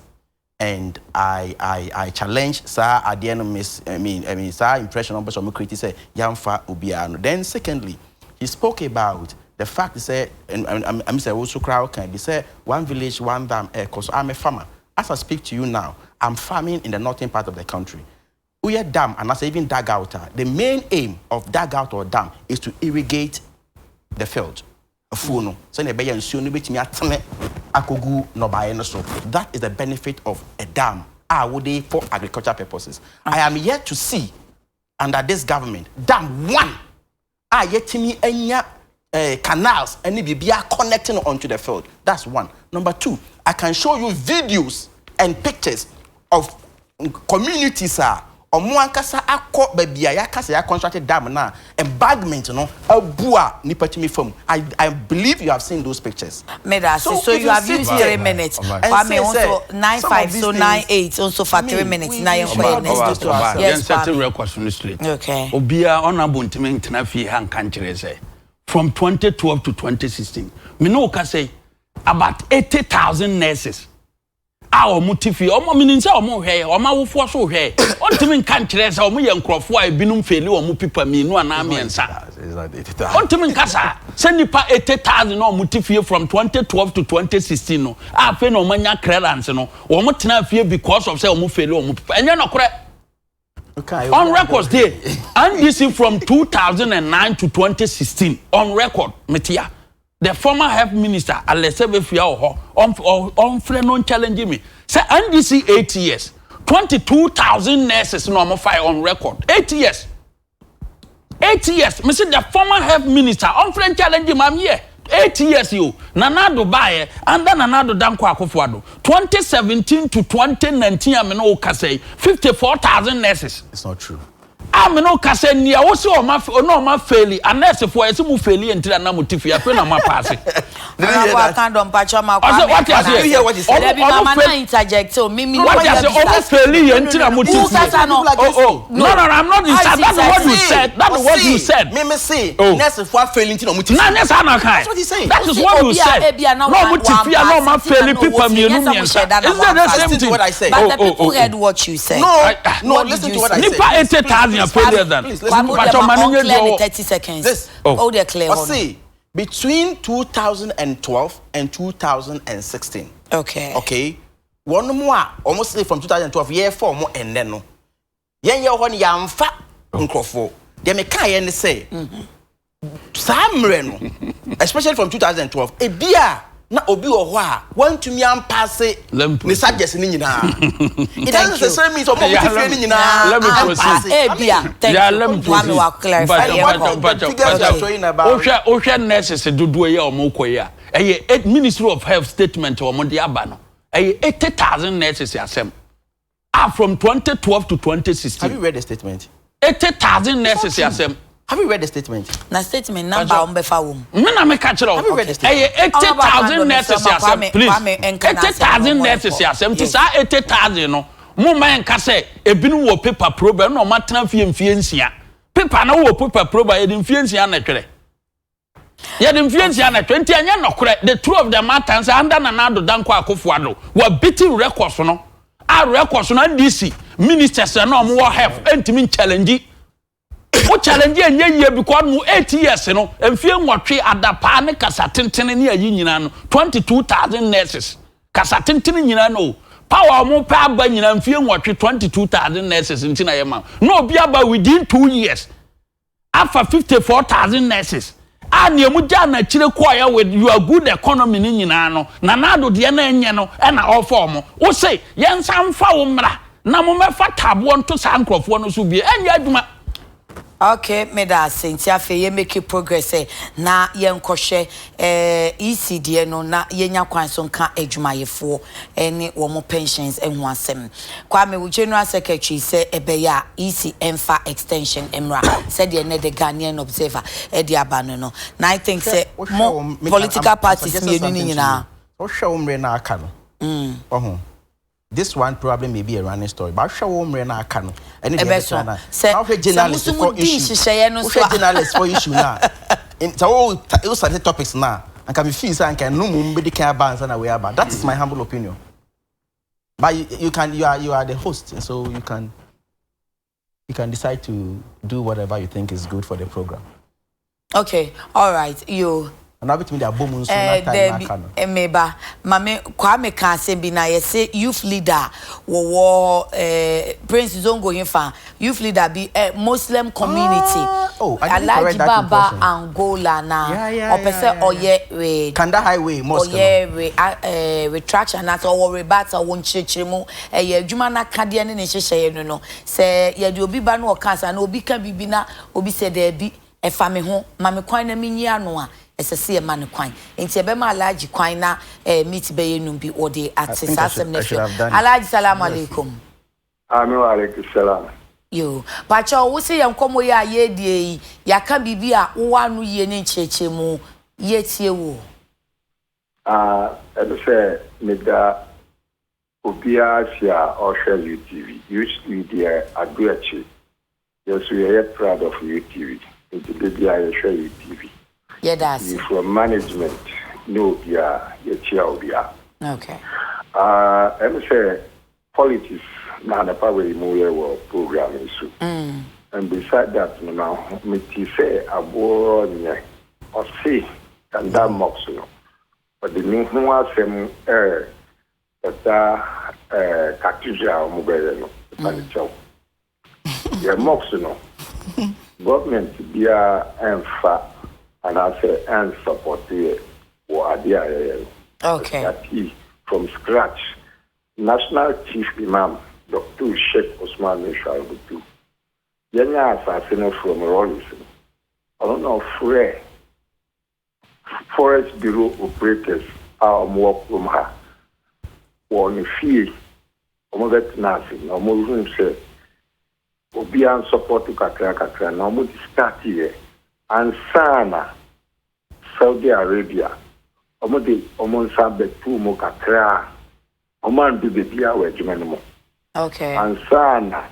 and I challenge sir at the end of miss. I mean, sir impression numbers of created say Yamfa Ubiano. Then secondly, he spoke about the fact he said, and I'm saying also crowd can be said one village, one dam. Because I'm a farmer. As I speak to you now, I'm farming in the northern part of the country. We are dam and as even dugout. The main aim of dugout or dam is to irrigate the field. So that is the benefit of a dam. For agricultural purposes. I am yet to see under this government dam one. Yet to me canals and BBR connecting onto the field. That's one. Number two, I can show you videos and pictures of communities Omuankasa akọ baby ya kasa ya constructed dam na embankment no abua nipatimi from. I believe you have seen those pictures. Meda, so you have used 3 minutes. I mean also 9:5 so 9:8 also for 3 minutes. Now you next to us. Yes, settle real question straight. Okay. Obia onabo ntime ntena fi ha nkan kire say from 2012 to 2016. Me no ka say about 80,000 nurses. Our motifi, omo mininsa omo hwe, oma wofo so hwe. Ontimi nka nkyere se omo ye nkrofo a ebinum feli omo pipa mienu ana miensa. Ontimi nka sa, se nipa 80,000 no motifi from 2012 to 2016 no. Afa na omo nya clearance no. Omo tena fie because of say omo feli omo pipa. Enye no kore. Okay. On record there. And this is from 2009 to 2016 on record metia. The former health minister, Alessebefia on friend non challenging me. Say NDC 8 years, 22,000 nurses no fire on record. 8 years. 8 years. Me say the former health minister on friend challenging me. I'm here. 8 years you. Nanado baye and then Nanado danko akufwado. 2017 to 2019 I no say 54,000 nurses. It's not true. I'm no Cassania, also no ma faili, unless for a sumu faili until I'm motifi, I feel I'm passing. I can't don't patch on my what you hear what you said? I'm interject, so Mimi, what you say? Almost faili until I'm motifi. Oh, no, I'm not inside. That's what you said. That's what you said. Mimi say, next for failing to motifi. That's what he's saying. That is what you said. No motifi, no ma faili people me. Is that the same thing? What I said? But the people heard what you said. No, listen to what I said. Nipa 80,000 failure than. Please, listen. 30 seconds. This. Oh, they're clear. See, between 2012 and 2016. Okay. Okay. One more, almost from 2012, year 4 more, and then no. Yen year 1 year fat uncrofo. They may kind of say, Sam Reno, especially from 2012, a beer. Na obi ohwa want to me ampase ni suggest ni nyina it doesn't necessarily mean so mo tifie ni nyina let me proceed bia let me clarify ohwe nurses dodo ye omokoye a Ministry of Health statement omo de aba no 80,000 nurses asem from 2012 to 2016. Have you read the statement? 80,000 nurses asem. Have you read the statement? Na statement number on befa wom. Me na me ka kire o. Have you read the statement? 80,000 nurses yasem, please. 80,000 nurses yasem. Ti sa 80,000 no. Mo man ka say ebinu wo paper problem no matena fie nsia. paper na wo paper proba ye influence ya na twere ye influence ya na twere nti anya nokore the truth of the matter say under na do danko akofo ado wa beating records no a records no DC ministers na omo wo health entimi challenge o challenge enye ye because mu 8 years no emfie nwotwe adapa ne kasa tentene ne ayi nyina no 22,000 nurses kasa tentene nyina no power mo pa aba nyina mfie nwotwe 22,000 nurses ntina ye ma no obi aba within 2 years after 54,000 nurses and you muja na chire kwaya with your good economy ni nyina no na nado de na enye no e na ofo mo wo say yensa mfa wo mra na mo mefa tabo nto sa nkrofo no so bi enye adwuma. Okay, me da sentia fe ye make progress na ye nkohwe ECD no na ye nya kwan so nka adwumayefo ene wo mo pensions enhu asem kwa me wo general secretary say ebeya EC enfa extension emra said the ne the Ghanaian observer e di abano no na I think say more political parties me ni nyina o hwe umre na aka no this one probably may be a running story, but show umre na aka no any the now journalists for issue journalists for issue now in so those topics now and can be feel say can no mum be can balance na we about that is my humble opinion, but you are the host, so you can decide to do whatever you think is good for the program. Okay, all right, you and now between the boom so na time emeba mame Kwame kan se bi na ye say youth leader wo Prince Zongo Himfa youth leader be Muslim community Alaji Baba Angola na opese oye Kanda highway mosque oye retraction na to wo rebata wo nchechiremu ye adwuma na kade ne hyehyeye no no se ye de obi ba no okasa na obi ka bibi na obi se da bi efa me ho mame kwan na menyi ano a esese e man kwan enti e be ma Alaji kwan na meet be yenum bi ode atisasem na fi Alaji salam alaikum. Amin wa alaikum salam. Yo pacha wo se yankomo ya ye die ya ka bibi a wo anu ye ne ncheche mu ye tie wo e say me da obia sia o share UTV usually there Adekye yes we are proud of UTV it be I share UTV. Yeah, that's from management. No, yeah, yeah. Okay. I'm say politics now the power more program is so. And beside that, now me say abo nye or see and that mocks no. But the new one sem that Katuja mobile no. Panichao. Yeah, mocks no. Government be a and I say and support the idea. Okay. That he from scratch. National Chief Imam Dr. Sheikh Osman Mishal Butu. Yenya assassin from Rollinson. I don't know Forest Bureau operators are more from her. One fee that nothing. No more room say. Obian support to Kakra. No more start here. And Sana, Saudi Arabia, Omon Sabe Pumo Kakra, Oman Bibia Wejumanimo. Okay. And Sana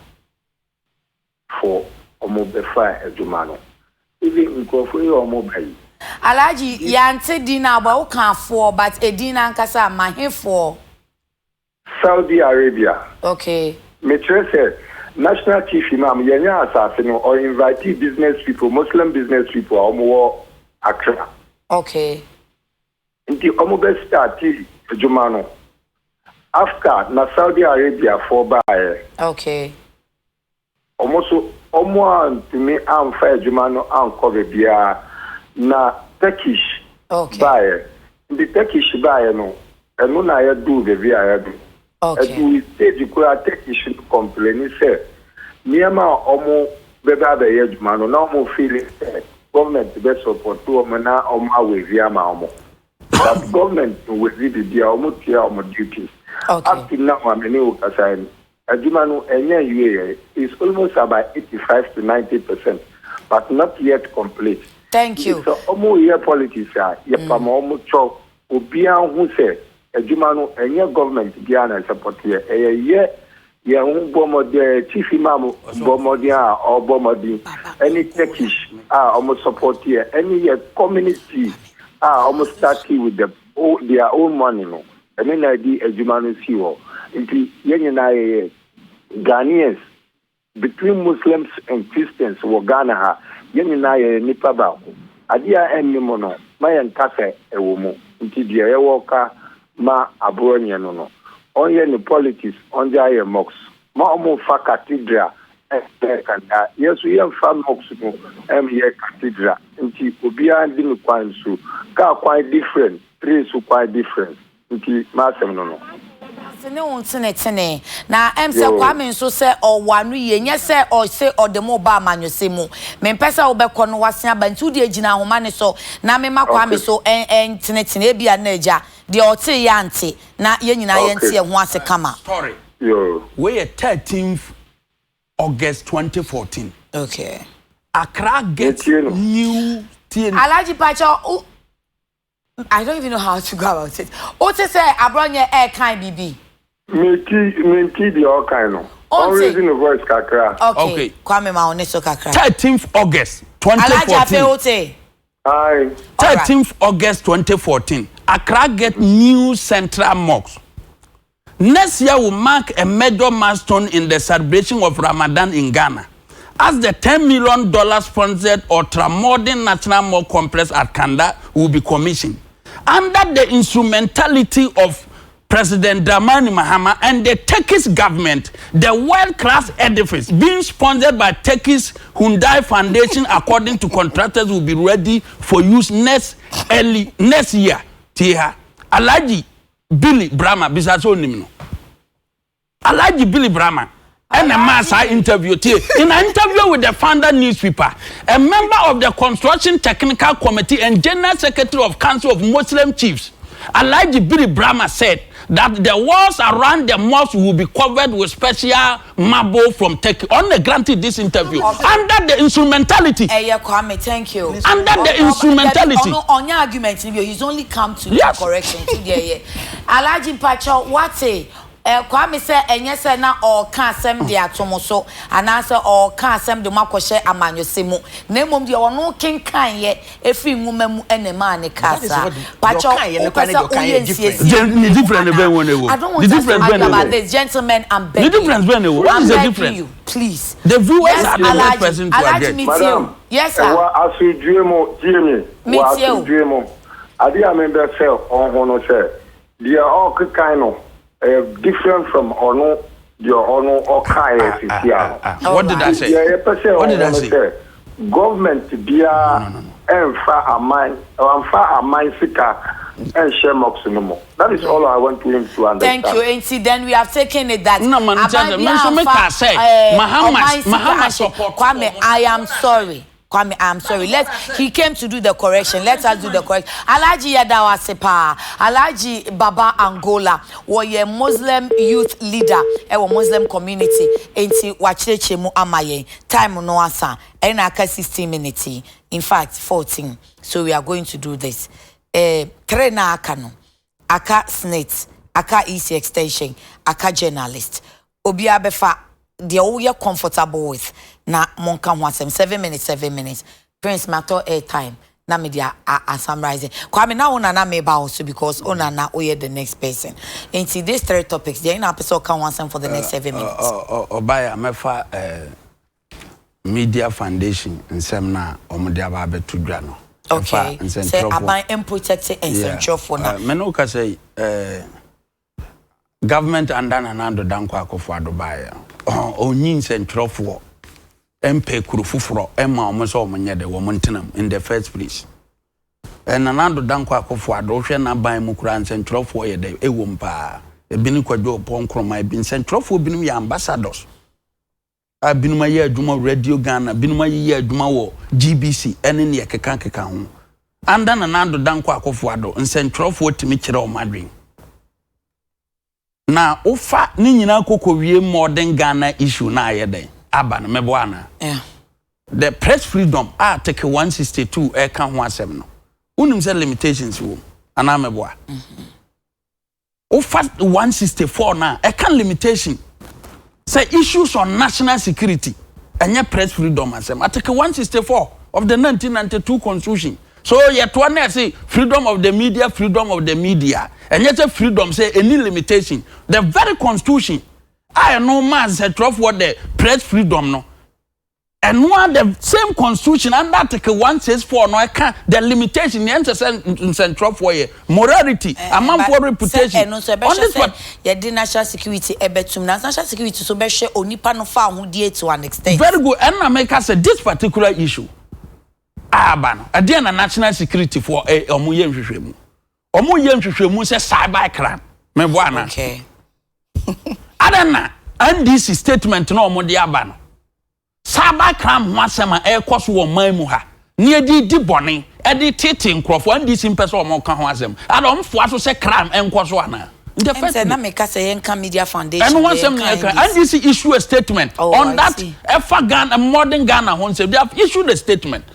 for Omobefa Ejumano. Even in Kofi or Mobile. Alaji, Yante Dina Baukan for, but Edina Nkasa Mahe for Saudi Arabia. Okay. Metre said. National Chief Imam Yenya assassin or invitee business people, Muslim business people, or Accra. Okay. Inti omobe start Jumano. After na Saudi Arabia for by. Okay. Almost to me am fair Jumano am cover bia na Turkish. Okay. Buy. The Turkish buy no. And no na do the via do. Okay. We say you could take issue to complain. Say, Niama Omo Beba the Edgemano, no more feeling government to best support to Omana Oma with Yama Omo. But government will read the Omutia Omo duties. Okay. Up to now, I'm a new assign. Edgemano, and is almost about 85 to 90%, but not yet complete. Thank you. So, Omo year politics, Yapama Omo Chok, Obian who said, Ejumano, and your government, Diana support here, a year Yeah, bomodi chief imam bomodi or bomodi any Turkish almost support here. Any community almost starting with their own money. No, I mean idea ejumanu siwo. Inti yenye na Ghanaians between Muslims and Christians wo Ghana ha yenye na nipa ba ko. Adia enimo no mayen kase ewo inti dia yewoka ma abronye no. Onye ni politics onja ye mox ma omo fa cathedral kanda yesu ye fa mox no ye cathedral nti obi andi ni kwan so ka quite different three so quite different nti ma sem no sene won tene na se kwame nso se owanu ye nye se o se odemo ba amanyose mu me mpesa wo bekọ no wase aba nti udi agina homa ne so na me ma kwame so tene e bia na eja de ote ya nti na ye nyina ye nti e ho ase kama sorry yo we 13th August 2014 okay Accra gets new teen Alaji Pacho I don't even know how to go about it. What to say abronye air kind BB? Minti the all kind of. I'm raising the voice kakra. Okay. Kwame ma oneso kakra. 13th August 2014. Aye. 13th August 2014. Accra get new central mosque. Next year will mark a major milestone in the celebration of Ramadan in Ghana, as the $10 million sponsored ultra-modern national mosque complex at Kanda will be commissioned under the instrumentality of President Dramani Mahama and the Turkish government. The world-class edifice being sponsored by Turkish Hyundai Foundation, according to contractors, will be ready for use next year. Tia Alaji Billy Brahma bisaso nimno. Alaji Billy Brahma and a mass interview in an interview with the Founder newspaper, a member of the Construction Technical Committee and General Secretary of Council of Muslim Chiefs, Alaji Billy Brahma, said that the walls around the mosque will be covered with special marble from Turkey. Only granted this interview under the instrumentality. Kwame, thank you. Under the instrumentality. On your argument, he's only come to the correction. Alaji Pacho, what Kwame say enye se na o kan asem de atomo so anase o kan asem de makwohye amanyose mu na emom de ono kenkan ye efi nwuma mu enema ne kasa pacho different ben won ewo the different ben about this gentlemen I'm begging the difference ben ewo what is the difference you please the viewers are the right person to agree madam yes sir wa asudwemo jimi wa asudwemo ade amembe se on hono se dia all kind of different from ono your ono or kind what did I say? What did I say? Government bia emfa amai sika and share maximum. That is all I want to him to understand. Thank you. And see, then we have taken it that no man say Muhammad support Kwame, I am sorry. Kwame, I'm sorry. He came to do the correction. Let us do the correction. Alaji Yadawa Sepa, Alaji Baba Angola, was a Muslim youth leader, a Muslim community. Enti wachireche mu amaye. Time no asa. Aka 16 minutes. In fact, 14. So we are going to do this. 3 na aka no. Aka snit, aka easy extension, aka journalist. Obi abefa they all you're comfortable with. Na monka wasem 7 minutes. Prince matter airtime. Na media are summarizing. Kwame na una na meba also because una na oye the next person. Into these 3 topics, there in episode can wasem for the next 7 minutes. Obaya mefa Media Foundation nsem na omude aba betudwa no. Okay. Say about unprotected and central for now. Meno ka say government andana nando danko akofo adobaya. Onyin central for MP kurufufuro ema omoso omnyede wo montenam in the first place. Nanando danko akofo adohwe na ban mu kura central for ye de ewompa. Ebini kwadwo ponkroma ebin central for binum ya ambassadors. Abinuma ye adwuma Radio Ghana, binuma ye adwuma wo GBC ene ne keka ho. Anda nanando danko akofo ado central for timi kire o madwen. Na ufa ni nyina kokowie modern Ghana issue na ayede aba na meboana. Yeah. The press freedom article 162 e kan ho asem no. Unim say limitations wo ana meboa. Ufa 164 na e kan limitation. say issues on national security and your press freedom asem. Article 164 of the 1992 Constitution. So yet one say freedom of the media, and yet a freedom say any limitation. The very Constitution, I know man said what the press freedom no. And one the same Constitution and Article 164 no I can't the limitation the central for morality, a man for reputation. On this one, the national security ebetum national security so be share onipa no fa ho die to an extent. Very good. And I make us say this particular issue. Abano. Again, a national security for a omuye nhwehwemu. Omuye nhwehwemu say cyber crime. Me boana. Okay. Adana and this statement no omode abano. Cyber crime ho asema e koso wo man mu ha. Ne di bone, e di tete nkrofo and this person omo ka ho asem. Adom fo aso say crime enkoso ana. The first na make us say Yenka Media Foundation. And one and this issue a statement on that Efa Ghana modern Ghana hon say they have issued a statement.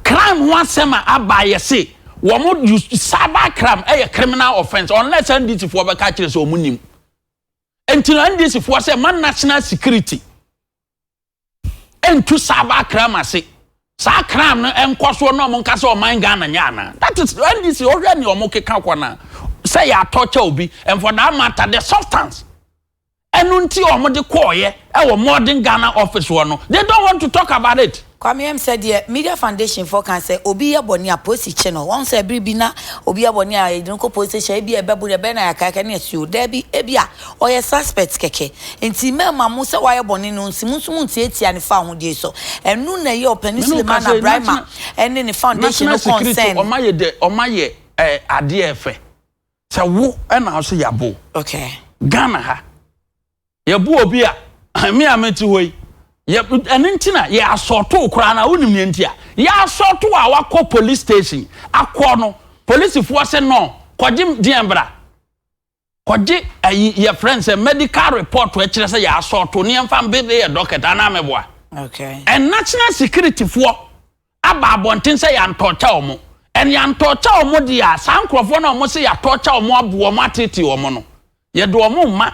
Crime one sema abaye say womo use cyber crime a criminal offense unless NDC for be catch so munim. Until NDC for say man national security into cyber crime say sa crime no enkoso no mo nka say o man Ghana nya. That is NDC already o mo keka kwana say ya torture obi and for that matter the substance enunti o mo de koye e wo modern Ghana office wo no they don't want to talk about it. Kwame said the Media Foundation for can say obi ya boni a post channel one say bribi na obi ya boni a edunko post channel bi e bebu de be na yakaka na esu there bi ebia oye suspect keke enti mema mo say why boni no nsimunsumu ntiatia ne fa ho die so enu na ye openisle man na Brima ene ne foundation no concern omaye ade efe say wo na so yabo okay Ghana ha yabo obi a me ameti hoyi enintina ya asorto kura na wonim ntia ya asorto a wako police station akọ no police force no kwaje diembra kwaje your friends medical report we kire say ya asorto ne mfa mbebe ye doctor na meboa okay and national security for aba abonten say ya ntocha omo and ya ntocha omo dia sankrofo na omo say ya tocha omo abo omo atete omo no ye do omo ma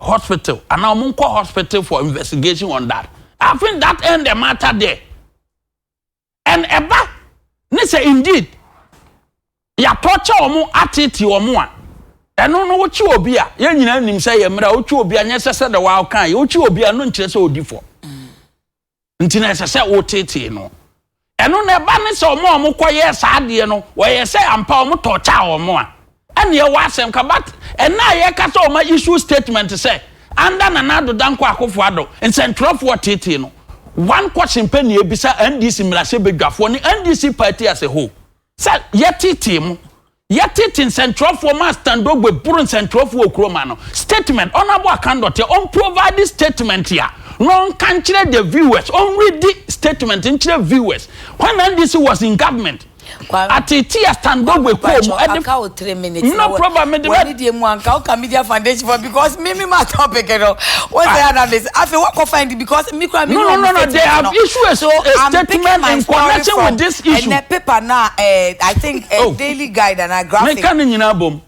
hospital and omo nko hospital for investigation on that. I think that end the matter there. And eba, ne say indeed, ya torture omo atiti omo a. Eno no wochi obi a, ye nyina nim say ye mra wochi obi a nyese se de wa kan, ye wochi obi a no nkire se odifo. Ntina se se wotete no. Eno na eba ne se omo koye sa ade no, wo ye say ampa omo torture omo a. Ene ye wa asem ka but ena ye ka so omo issue statement say anda na nado danko akofo in central for tete no one question penny ebisa NDC mrase bedwafo ni NDC party as a whole say yetete mu yetete in central for ma stand up with buru central for okroma no statement honorable akandote on provide this statement here no can kire the viewers on read the statement in kire viewers when NDC was in government atiti stand up with ko 3 minutes no problem we need mu anka Media Foundation for because me my topic no what they analyze I feel what find because me no they have issues so statement in connection with this issue and the paper now I think daily guide and a graphic me kan nyina bom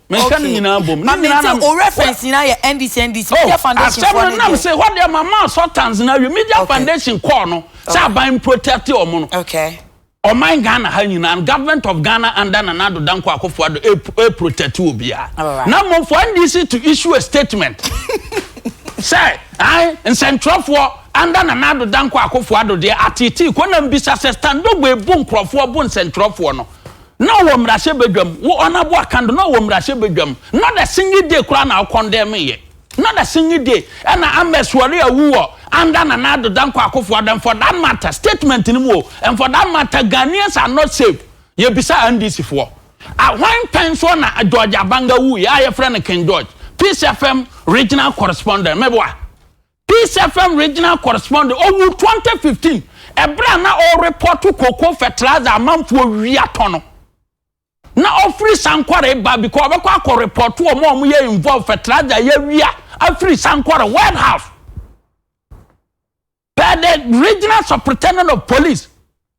o reference na your NDC Media Foundation for na say what their mama sultans na Media Foundation call no say ban protect omo no okay O my Ghana hanyina and government of Ghana under Nana Danko Akufo-Addo a protect obia. Now more for NDC to issue a statement. Say, in central for under Nana Danko Akufo-Addo there atiti kona mbisa se stand up we bon crofo bon central for no. No wo mrase bedwam wo onabo akando no wo mrase bedwam not a single day kura na condemn ye. Not a single day and ameswori awu under Nana Danko Akufo-Addo for that matter statement anymore and for that matter Ghanaians are not safe ye bisa NDC for one pension na George Abanga wu ya your friend King George Peace FM regional correspondent meboa Peace FM regional correspondent over 2015 ebra na all report to cocoa fertilizer amamfo wi atono na ofri sankware ba because obekwa report to omo ye involve fertilizer ye wi afri sankware warehouse. But the regional superintendent of police,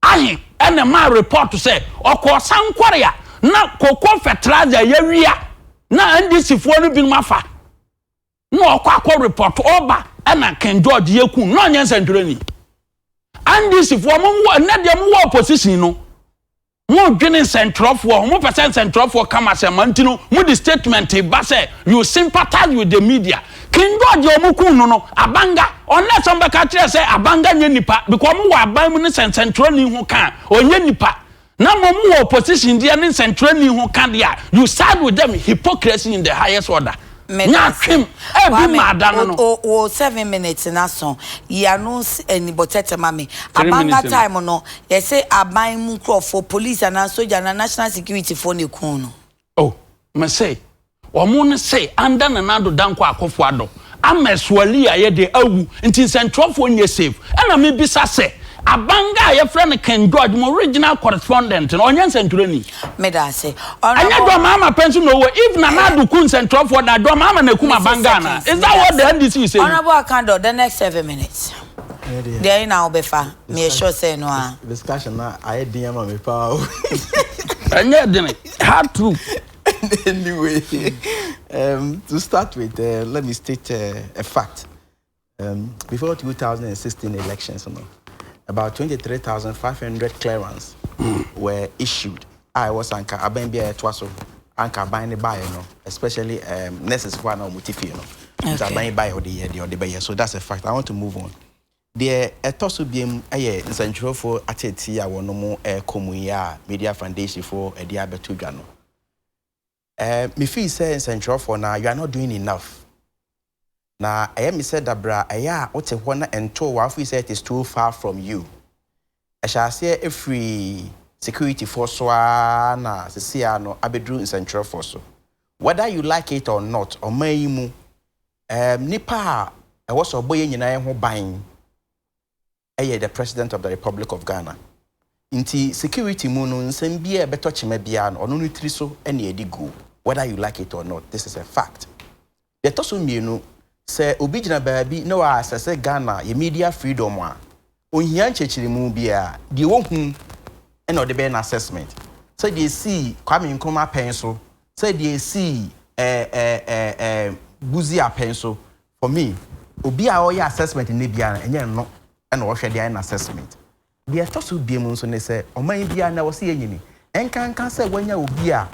and the man report to say, Oko Sankwaria, na cocoa fertilizer yeria, na NDC for no bin mafa. No, Oko report over ana Ken George yeku no nya nsentwereni and this if wo na de mo opposition no mo dwene central for mo percent central for come as a mantino mo the statement ba say you sympathize with the media Ken George omukun no abanga unless somebody ka kire say abanga nya nipa because mo wa aban mu ne central ni ho kan onye nipa na mo opposition dia ne central ni ho kan dia you side with them hypocrisy in the highest order. Nyakim every madam no 7 minutes na so ya no any botete mami abanga time no ye say aban mu crofo police and soldier and national security for ne kun no oh me say omo ne say anda na nado danko akofo ado ameswali aye de awu nti central for nye safe na me bisa say abanga ye friend Ken George mo original correspondent no onye centurani me da say anya do mama pension no if na na do kun central for that do mama na kuma banga na is that what the NDC is saying? Honorable Kando, the next 7 minutes there now befa me sure say no discussion na I dey am me pa anya dey hard true. Anyway, to start with, let me state a fact. Before 2016 elections, about 23,500 clearance were issued. I was anka abembia etwaso anka buying buy especially nurses who are now mutifi buying buy or the buy. So that's a fact. I want to move on. The etoso biem nsentro for ateti a wono mo komuya media foundation for e dia beto dwa no. Me feel say nsentro for now you are not doing enough. Na me said that bra what a one and two what we say it is too far from you. I shall say every security force na se no abedru nsentro for so. Whether you like it or not, or may mu nipa I was a boy nyina ho ban the president of the Republic of Ghana. Inti security mu no nsem bia beto chema bia no ono nutri so ene edi go whether you like it or not. This is a fact. The toso mienu se obi gina baabi no asese Ghana ye media freedom a ohia nchechiri mu bia de wo hu ene ode be an assessment. So they see Kwame Nkrumah penso, so they see Buzi penso. For me obi a oya assessment ne bia enye no ene wo hwe dia an assessment. The toso biemu so ne se oman bia na wo se yenyini enkankan se wanya obi a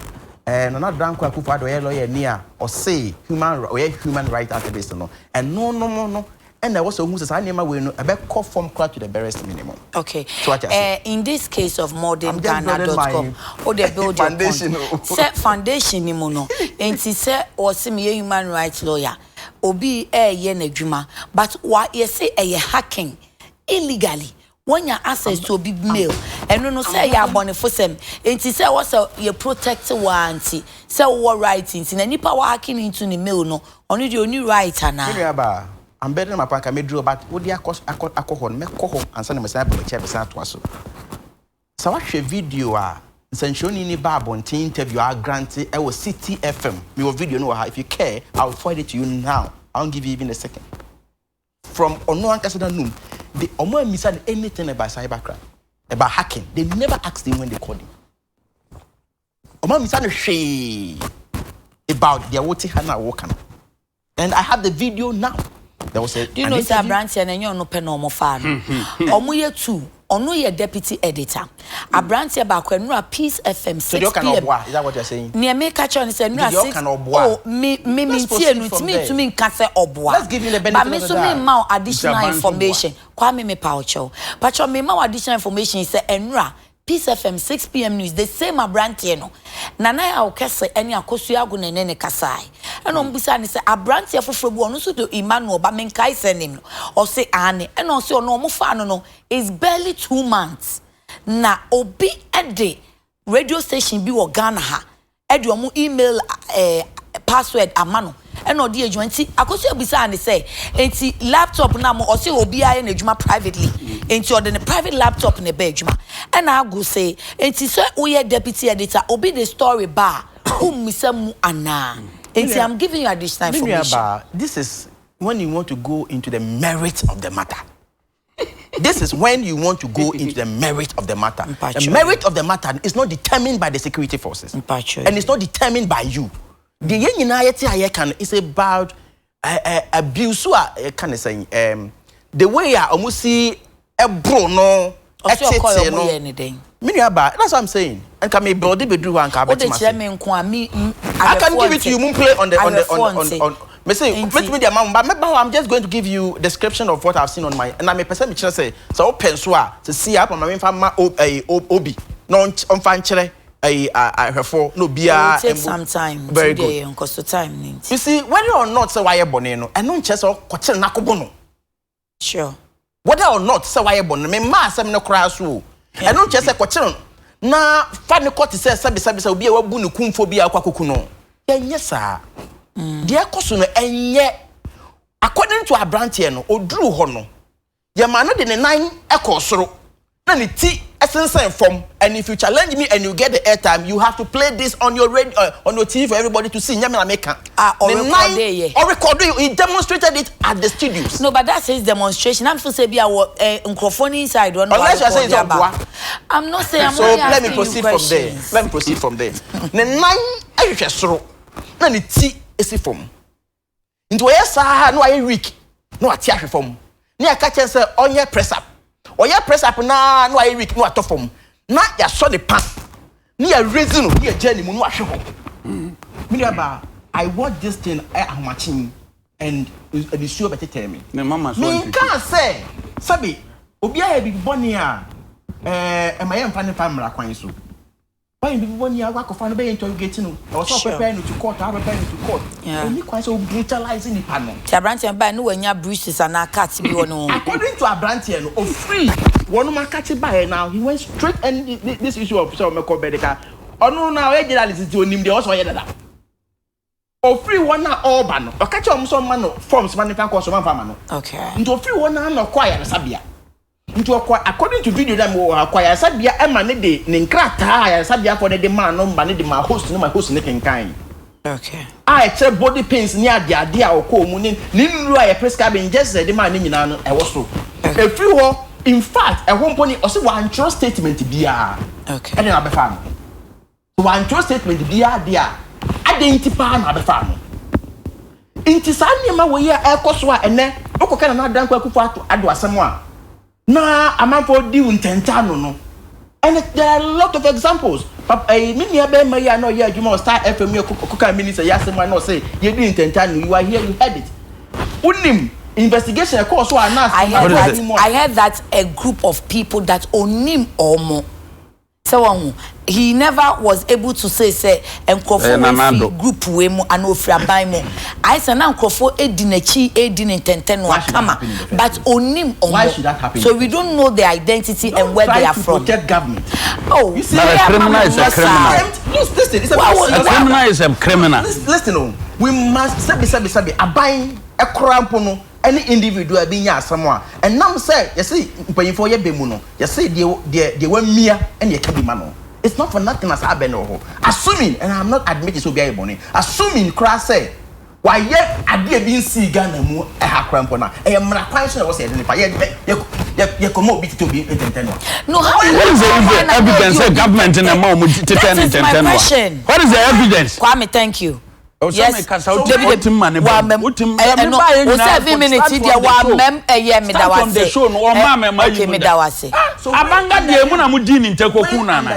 na danko akufo ado ye lawyer ni a or say human right activist no and no and there was a who says I never will about call from class to the barest minimum. Okay. So in this case of modernghana.com or the build foundation set foundation ni mono and say or semi human rights lawyer obi ye na dwuma but what you say hacking illegally when you access to a big mail and no say ya bonifosem enti say what you protect warranty say what writings in any power hacking into the mail no only the only writer na I'm better my panka me draw but what dia alcohol me koho ansa na me say be chair be say to aso so what video a nsenshoni ni ba bontin interview a grant e was City FM me wo video no if you care I'll forward it to you now. I won't give you even a second from ono ankasa num. The Omo said anything about cybercrime, about hacking. They never asked him when they called him. Omo said she about their what Hannah working. And I have the video now. There was a do you know Sir Branty and you no pen omo fan. Omo ye two. Ono ye deputy editor. Abrantia baako enura Peace FM 6 PM. Is that what you're saying? Near me catch on say enura 6. Oh, me tie no to me nka say oboa. Let's give you the benefit of the doubt. But me so me ma additional information. Kwa me paucho. Pacho me ma additional information say enura Peace FM 6 PM news the same Abrantia no. Nana ya okese eni akosu agu ne kasai. Eno mbusa ni say Abrantia foforo bu onu so do Emmanuel ba me nkai senim no. O say ane eno say ono mo fa no is barely 2 months. Na obi ede radio station bi wo Ghana ha. Ede omo email password amano. Eno di adwuma nti akosu abisa ani say enti laptop na mo o say obi aye na adwuma privately. Enti o de ne private laptop ne ba adwuma. Ena agu say enti say oye deputy editor obi the story bar misemu ana. Enti I'm giving you additional information. This is when you want to go into the merit of the matter. This is when you want to go into the merit of the matter. The merit of the matter is not determined by the security forces. And it's not determined by you. The yeninaayeti ayekan is about abuse can say the way I almost see a bro no exit no anything. That's what I'm saying. And can me body be do one carpet. I can give it to you. Play on. Me say, media mom, but I'm just going to give you a description of what I've seen on my. And I may person say so open to see up on my farm obi no on fan chere I refer no bia. Take some time. Very good. Time. You see, whether or not say why boneno, and non chess or koche nakobono. Sure. Whether or not say why bonno, me ma asem no kra so. And non chess koche na fa ne kote say sabi obi e wabu ne kumfo bia akwakoku no. Yes sir. Dear Cosuno, and yet, according to our branch here, no, or drew hono, your man not in a 9 echo so. Then it tea essence and form, and if you challenge me and you get the airtime, you have to play this on your radio, on your TV for everybody to see. Or record it. He demonstrated it at the studios. No, but that's his demonstration. I'm supposed to be a microphone inside one. Unless you say it's I'm not saying. So let me proceed from there. Let me proceed from there. The 9 I so. Then it tea. Esi form into where sa no aye week no ati ahwe form na aka chen say onye press up na no aye week no ato form na ya so the pan na ya raise no ya journey mu no ahwe ho me ba I watch this thing ahomachin and the show better tell me mama so me can say sabi obi aye bi boni a e ma yem fa ne famra kwan so. Why people when you are work of an interrogating or so preparing to court, I preparing to court. And you quite so brutalizing the panel. Tabranti and by no when your bruises and our cats be one. According to Abrantian of free, one man catch it by now, he went straight and this issue of some Medica. Oh no, now I did to him, they also had that. Or free one now all ban, or catch on some man forms manufacture some farmer. Okay. Into free one now no quiet Sabia. Into according to video that we acquire Sabia emane de nkrata Sabia for the man no man de my host no my host ne kenkan. Okay. I check body pains near the idea or call munin ninu I prescribing just the man nyina no e wo so. E free ho in fact e one pony o say one trust statement bia. Okay. And then abefa no. One trust statement bia dia identify na abefa no. Inti sa nyema we ya e koso a ene okoka na adan kwa kufu ado asem a na amanfo di untentano no. And there are a lot of examples. Papa me be me ya no ya adwuma Star FM you koka minister yasema no say you di intentano you are here you heard it. Unim investigation course so announce I heard that a group of people that onim omo. So he never was able to say enkrofo group we mu and ofraban mu. I say na enkrofo edinachi intentano akama but onim omo. Why should that happen? So we don't know their identity and where they are from. Protect government. Oh, you see, a criminal is a criminal. Listen, a criminal is a criminal. Listen, we must sabi aban ekrampo no any individual being someone and now say you see paying for your bemuno you say they were mere and you can be mano. It's not for nothing as happened or assuming and I'm not admitting so very bonny assuming class say why yet I did being see Ghana mu a crampona I am not quite sure was identify you come up to be intentional. No, how is the evidence that government in a moment to turn intentional? What is the evidence? Kwame, thank you. Yes, so David, 7 minutes. Dia wa mem eye me da wase. Okay, me da wase. So abanga de mu na mu di ni ntekoku na na.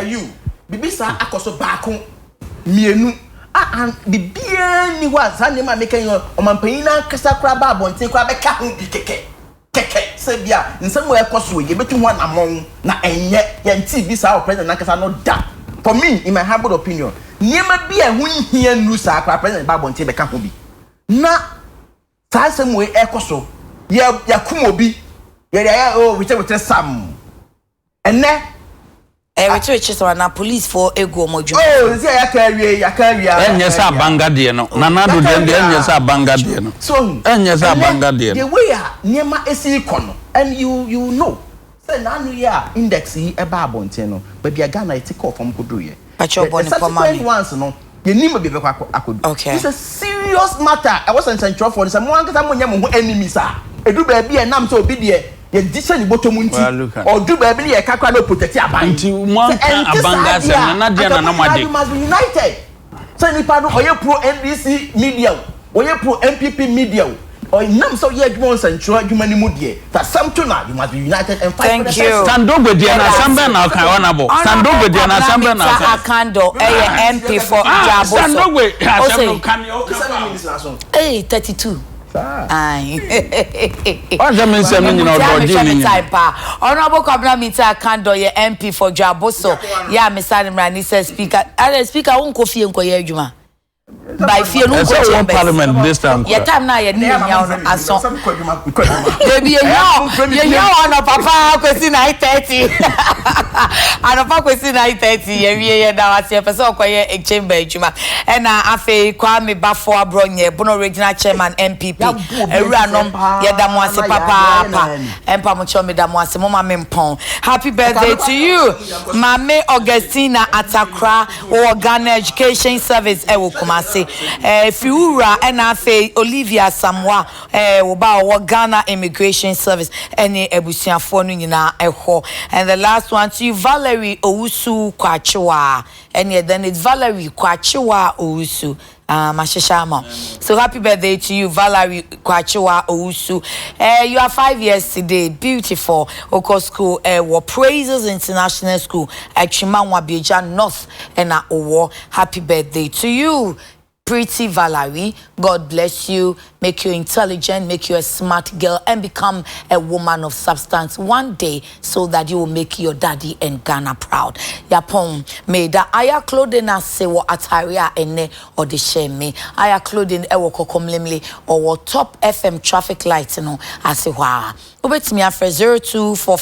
Bibisa akoso baako mienu. And bibia ni wa za ne ma meka yo omampanyin na kasa kra ba abonten kra be ka ho bi keke se bia nsem we ekoso ye betu ho anamon na enye ye nti bi sa president na kasa no da. For me, in my humble opinion, niema bi ehun hia nu sa akwa president ba bonte be ka ho bi na sa asem we ekoso ya kum obi ya we tell sam enne we tell so na police for ego mojo oh say ya ka enye sa banga de no nana do de enye sa banga de no so enye sa banga de the way niema esi kono and you know say na nu ya index yi e ba abonte no ba bia Ghana take off from kodo ye once no you need be akodo. Okay. It's a serious matter. I wasn't central for this. Mo ankasa mo nyam ho enemy sa. Edu ba bia nam so obi de ye disen botom nti. Odu ba bi ye kakra no protect aban. Nti mo anka abanga se na dia na na made. Must be united. So ni pa no oye pro NBC media. Oye pro MPP media. Or nam so ye adwuma nsantro adwuma ni mu de. That something na you must be united and fight Thank for the you. Sandogbe dia na assemble na kan honorable. Sandogbe dia na assemble na kan. Akando MP for Jaboso. Sandogbe assemble kan yo. 32. Aye. What's the mean say me nyina odoji ni. Honorable Kwabena Mita Akando ye MP for Jaboso. Yeah, Mr. Nimrani says speaker. Speaker won ko fie nko ye adwuma. By fear no go parliament this time. Yeah, time now you need aso. Baby, you on papa question 9:30. And papa question 9:30 ye da wase person okoye chamber adwuma. And afi Kwame Bafo Abronye Bono regional chairman MPP. Ewuranom ye da mo ase papa. Empa mo chomi da mo ase mo ma mempon. Happy birthday to you. Mame Augustina Atakra or Ghana Education Service e wo Kumasi. Fiura and Afe Olivia Samwa Oba Ghana Immigration Service any Ebusia phone na eho. And the last one to you, Valerie Owusu Kwachiwa. And then it's Valerie Kwachiwa Owusu. Mashishama. So happy birthday to you, Valerie Kwachiwa Owusu. You are 5 years today. Beautiful. Oko School, Praises International School, Chimanwa Bija North, and Owo. Happy birthday to you. Pretty Valerie, God bless you, make you intelligent, make you a smart girl, and become a woman of substance one day so that you will make your daddy and Ghana proud. Yapon, may the aya clothing as say what ataria ene or the shame me. Aya clothing ewo kokomlimli or what top FM traffic lights no as say wa. Ubet me after 0244